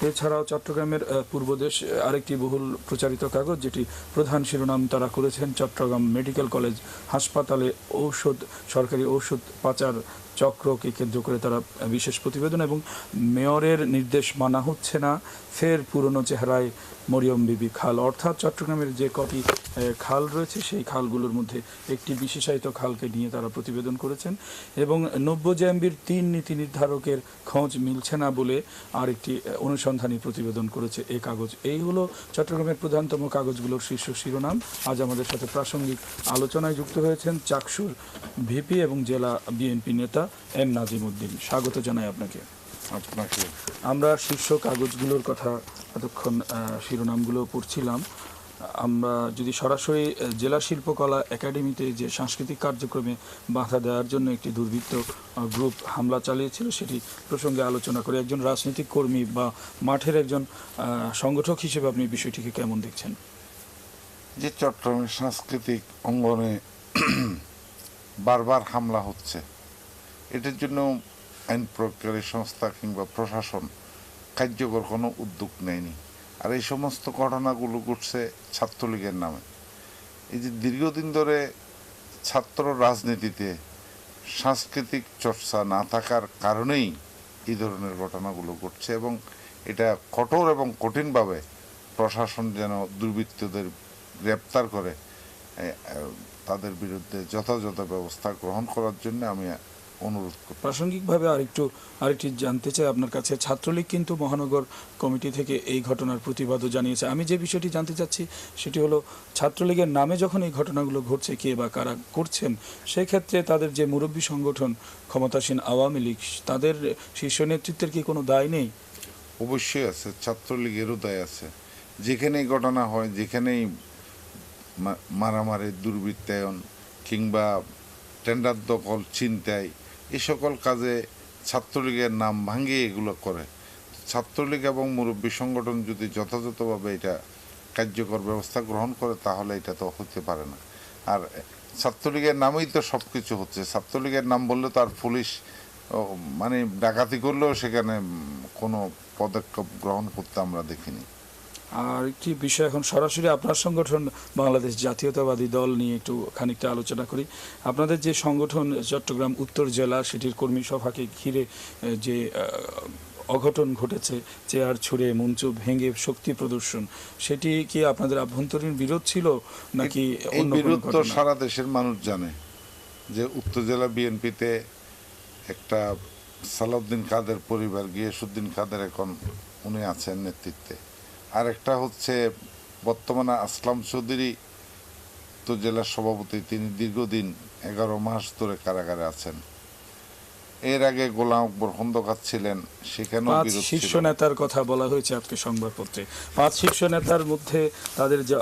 এছাড়াও চট্টগ্রামের পূর্বদেশ আরেকটি বহুল প্রচারিত কাগজ, যেটি প্রধান শিরোনাম তারা করেছেন চট্টগ্রাম মেডিকেল কলেজ হাসপাতালে সরকারি ঔষধ পাচার চক্রকে কেন্দ্র করে তারা বিশেষ প্রতিবেদন। এবং মেয়রের নির্দেশ মানা হচ্ছে না, ফের পুরনো চেহারায় মরিয়ম বিবি খাল। অর্থাৎ চট্টগ্রামের যে কটি খাল রয়েছে সেই খালগুলোর মধ্যে একটি বিশেষায়িত খালকে নিয়ে তারা প্রতিবেদন করেছেন। এবং নব্যজেএমবির 3 নীতি নির্ধারকের খোঁজ মিলছে না বলে আরেকটি অনুসন্ধানী প্রতিবেদন করেছে এই কাগজ। এই হলো চট্টগ্রামের প্রধানতম কাগজগুলোর শীর্ষ শিরোনাম। আজ আমাদের সাথে প্রাসঙ্গিক আলোচনায় যুক্ত হয়েছেন চাকসুর ভিপি এবং জেলা বিএনপি নেতা এম নাজিম উদ্দিন। স্বাগত জানাই আপনাকে। আমরা শীর্ষ কাগজগুলোর কথা এতক্ষণ শিরোনামগুলো পড়ছিলাম। আমরা যদি সরাসরি জেলা শিল্পকলা একাডেমিতে যে সাংস্কৃতিক কার্যক্রমে বাধা দেওয়ার জন্য একটি দুর্বৃত্ত গ্রুপ হামলা চালিয়েছিল সেটি প্রসঙ্গে আলোচনা করে, একজন রাজনৈতিক কর্মী বা মাঠের একজন সংগঠক হিসেবে আপনি বিষয়টিকে কেমন দেখছেন? যে চট্টগ্রামের সাংস্কৃতিক অঙ্গনে বারবার হামলা হচ্ছে, এটার জন্য আইন প্রয়োগকারী সংস্থা কিংবা প্রশাসন কার্যকর কোনো উদ্যোগ নেয়নি। আর এই সমস্ত ঘটনাগুলো ঘটছে ছাত্রলীগের নামে। এই যে দীর্ঘদিন ধরে ছাত্র রাজনীতিতে সাংস্কৃতিক চর্চা না থাকার কারণেই এই ধরনের ঘটনাগুলো ঘটছে, এবং এটা কঠোর এবং কঠিনভাবে প্রশাসন যেন দুর্বৃত্তদের গ্রেপ্তার করে তাদের বিরুদ্ধে যথাযথ ব্যবস্থা গ্রহণ করার জন্য আমি অনুরোধ করি। প্রাসঙ্গিকভাবে আরেকটি জানতে চাই আপনার কাছে, ছাত্রলীগ কিন্তু মহানগর কমিটি থেকে এই ঘটনার প্রতিবাদও জানিয়েছে। আমি যে বিষয়টি জানতে চাচ্ছি সেটি হলো, ছাত্রলীগের নামে যখন এই ঘটনাগুলো ঘটছে, কে বা কারা করছেন, সেই ক্ষেত্রে তাদের যে মুরব্বী সংগঠন ক্ষমতাসীন আওয়ামী লীগ, তাদের শীর্ষ নেতৃত্বের কি কোনো দায় নেই? অবশ্যই আছে, ছাত্রলীগেরও দায় আছে। যেখানেই ঘটনা হয়, যেখানেই মারামারি, দুর্বৃত্তায়ন কিংবা টেন্ডার দখল, ছিনতাই, এই সকল কাজে ছাত্রলীগের নাম ভাঙিয়ে এগুলো করে। ছাত্রলীগ এবং মুরব্বী সংগঠন যদি যথাযথভাবে এটা কার্যকর ব্যবস্থা গ্রহণ করে তাহলে এটা তো হতে পারে না। আর ছাত্রলীগের নামেই তো সব কিছু হচ্ছে। ছাত্রলীগের নাম বললে তো আর পুলিশ মানে ডাকাতি করলেও সেখানে কোনো পদক্ষেপ গ্রহণ করতে আমরা দেখিনি। আর একটি বিষয়, এখন সরাসরি আপনার সংগঠন বাংলাদেশ জাতীয়তাবাদী দল নিয়ে একটু খানিকটা আলোচনা করি। আপনাদের যে সংগঠন চট্টগ্রাম উত্তর জেলা, সেটির কর্মী সভাকে ঘিরে যে অঘটন ঘটেছে, চেয়ার ছুঁড়ে মঞ্চ ভেঙে শক্তি প্রদর্শন, সেটি কি আপনাদের আভ্যন্তরীণ বিরোধ ছিল নাকি অন্য কোনো বিরোধ? তো ঘটনা? সারা দেশের মানুষ জানে যে উত্তর জেলা বিএনপিতে একটা সালাউদ্দিন কাদের পরিবার, গিয়াসউদ্দিন কাদের এখন উনি আছেন নেতৃত্বে। আর একটা হচ্ছে বর্তমানে আসলাম চৌধুরী তো জেলার সভাপতি, তিনি দীর্ঘদিন 11 মাস ধরে কারাগারে আছেন। এর আগে গোলাম আকবর খন্দকার ছিলেন, সেখানেও 5 বিরোধ শীর্ষ ছিল। নেতার কথা বলা হয়েছে আজকে সংবাদপত্রে। 5 শীর্ষ নেতার মধ্যে তাদের যে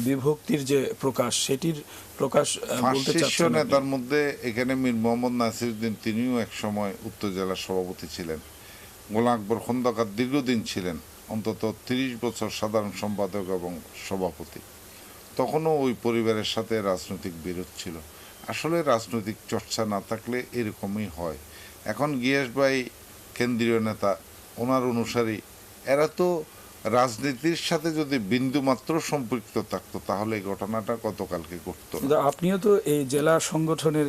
বিভক্তির যে প্রকাশ, সেটির প্রকাশ বলতে শীর্ষ চাচ্ছেন আপনি? নেতার মধ্যে এখানে মীর মোহাম্মদ নাসিরউদ্দিন, তিনিও এক সময় উত্তর জেলার সভাপতি ছিলেন। গোলাম আকবর খন্দকার দীর্ঘদিন ছিলেন, অন্তত 30 বছর সাধারণ সম্পাদক এবং সভাপতি। তখনও ওই পরিবারের সাথে রাজনৈতিক বিরোধ ছিল। আসলে রাজনৈতিক চর্চা না থাকলে এরকমই হয়। এখন গিয়াস ভাই কেন্দ্রীয় নেতা, ওনার অনুসারী, এরা তো রাজনীতির সাথে যদি বিন্দুমাত্র সম্পৃক্ত থাকতো তাহলে এই ঘটনাটা গতকালকে ঘটতো না। কিন্তু আপনিও তো এই জেলা সংগঠনের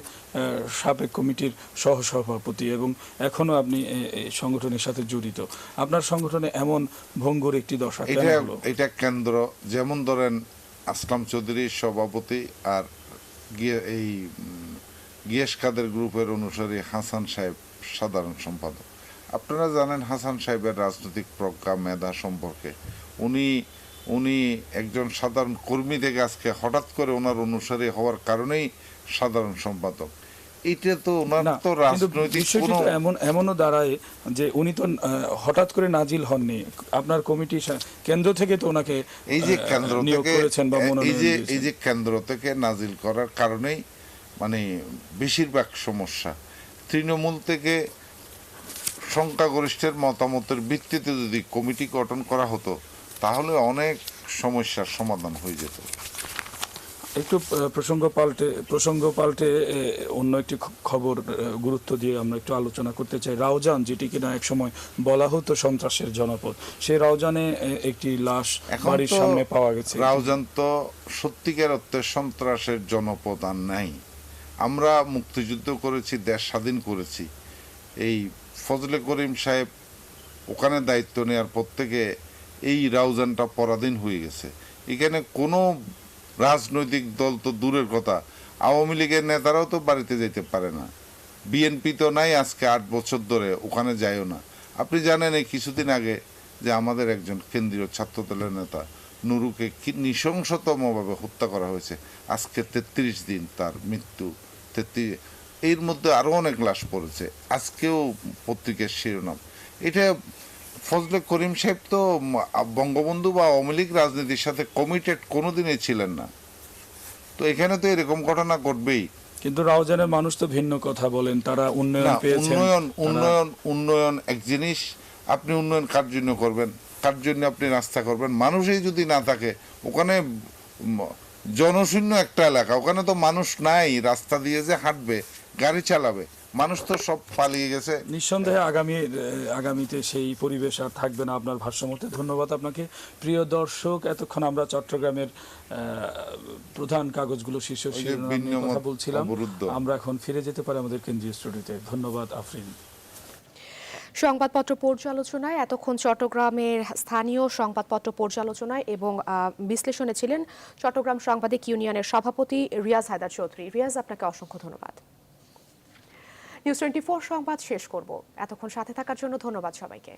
সাবেক কমিটির সহসভাপতি এবং এখনো আপনি এই সংগঠনের সাথে জড়িত। আপনার সংগঠনে এমন ভঙ্গুর একটি দশা কেন হলো? এটা কেন্দ্র, যেমন ধরেন আসলাম চৌধুরীর সভাপতি আর এই গিয়াস কাদের গ্রুপের অনুসারী হাসান সাহেব সাধারণ সম্পাদক। আপনারা জানেন হাসান সাহেবের রাজনৈতিক প্রজ্ঞা, মেধা সম্পর্কে। উনি একজন সাধারণ কর্মী থেকে আজকে হঠাৎ করে ওনার অনুসারী হওয়ার কারণেই সাধারণ সম্পাদক। এটা তো ওনার তো রাজনৈতিক কোনো এমনও দাঁড়ায় যে উনি তো হঠাৎ করে নাজিল হননি, আপনার কমিটি কেন্দ্র থেকে তো ওনাকে এই যে কেন্দ্র থেকে করেছেন বা মনোনয়ন দিয়েছেন। এই যে কেন্দ্র থেকে নাজিল করার কারণেই মানে বেশিরভাগ সমস্যা। তৃণমূল থেকে সংখ্যাগরিষ্ঠের মতামতের ভিত্তিতে যদি কমিটি গঠন করা হতো তাহলে অনেক সমস্যার সমাধান হয়ে যেত। একটু প্রসঙ্গ পাল্টে অন্য একটি খবর গুরুত্ব দিয়ে আমরা একটু আলোচনা করতে চাই। রাউজান, যেটি কিনা এক সময় বলা হতো সন্ত্রাসের জনপদ, সেই রাউজানে একটি লাশ বাড়ির সামনে পাওয়া গেছে। রাউজান তো সত্যিকার অর্থে সন্ত্রাসের জনপদ আর নাই। আমরা মুক্তিযুদ্ধ করেছি, দেশ স্বাধীন করেছি। এই ফজলে করিম সাহেব ওখানে দায়িত্ব নেওয়ার পর থেকে এই রাউজানটা পরাধীন হয়ে গেছে। এখানে কোনো রাজনৈতিক দল তো দূরের কথা, আওয়ামী লীগের নেতারাও তো বাড়িতে যেতে পারে না। বিএনপি তো নাই আজকে 8 বছর ধরে, ওখানে যায়ও না। আপনি জানেন এই কিছুদিন আগে যে আমাদের একজন কেন্দ্রীয় ছাত্রদলের নেতা নুরুকে নৃশংসতমভাবে হত্যা করা হয়েছে। আজকে 33 দিন তার মৃত্যু। 33, এর মধ্যে আরও অনেক লাশ পড়েছে। আজকেও পত্রিকার শিরোনাম এটা। ফজলে করিম সাহেব তো বঙ্গবন্ধু বা আওয়ামী লীগ রাজনীতির সাথে কমিটেড কোনোদিনই ছিলেন না। তো এখানে তো এরকম ঘটনা ঘটবেই। কিন্তু রাউজানের মানুষ তো ভিন্ন কথা বলেন, তারা উন্নয়ন পেয়েছেন। উন্নয়ন এক জিনিস, আপনি উন্নয়ন কার জন্য করবেন, কার জন্য আপনি রাস্তা করবেন। মানুষই যদি না থাকে, ওখানে জনশূন্য একটা এলাকা, ওখানে তো মানুষ নাই, রাস্তা দিয়ে যে হাঁটবে, গাড়ি চালাবে, মানুষ তো সব পালিয়ে গেছে। নিঃসন্দেহে আগামীতে সেই পরিবেশ আর থাকবে না। আপনার ভাষ্যমতে ধন্যবাদ আপনাকে। প্রিয় দর্শক, এতক্ষণ আমরা চট্টগ্রামের প্রধান কাগজগুলো শীর্ষ শিরোনাম নিয়ে কথা বলছিলাম। আমরা এখন ফিরে যেতে পারি আমাদের কেন্দ্রীয় স্টুডিওতে। ধন্যবাদ আফরিন। সংবাদপত্র পর্যালোচনায় এতক্ষণ চট্টগ্রামের স্থানীয় সংবাদপত্র পর্যালোচনায় এবং বিশ্লেষণে ছিলেন চট্টগ্রাম সাংবাদিক ইউনিয়নের সভাপতি রিয়াজ হায়দার চৌধুরী। রিয়াজ, আপনাকে অসংখ্য ধন্যবাদ। নিউজ 24 সংবাদ শেষ করব। এতক্ষণ সাথে থাকার জন্য ধন্যবাদ সবাইকে।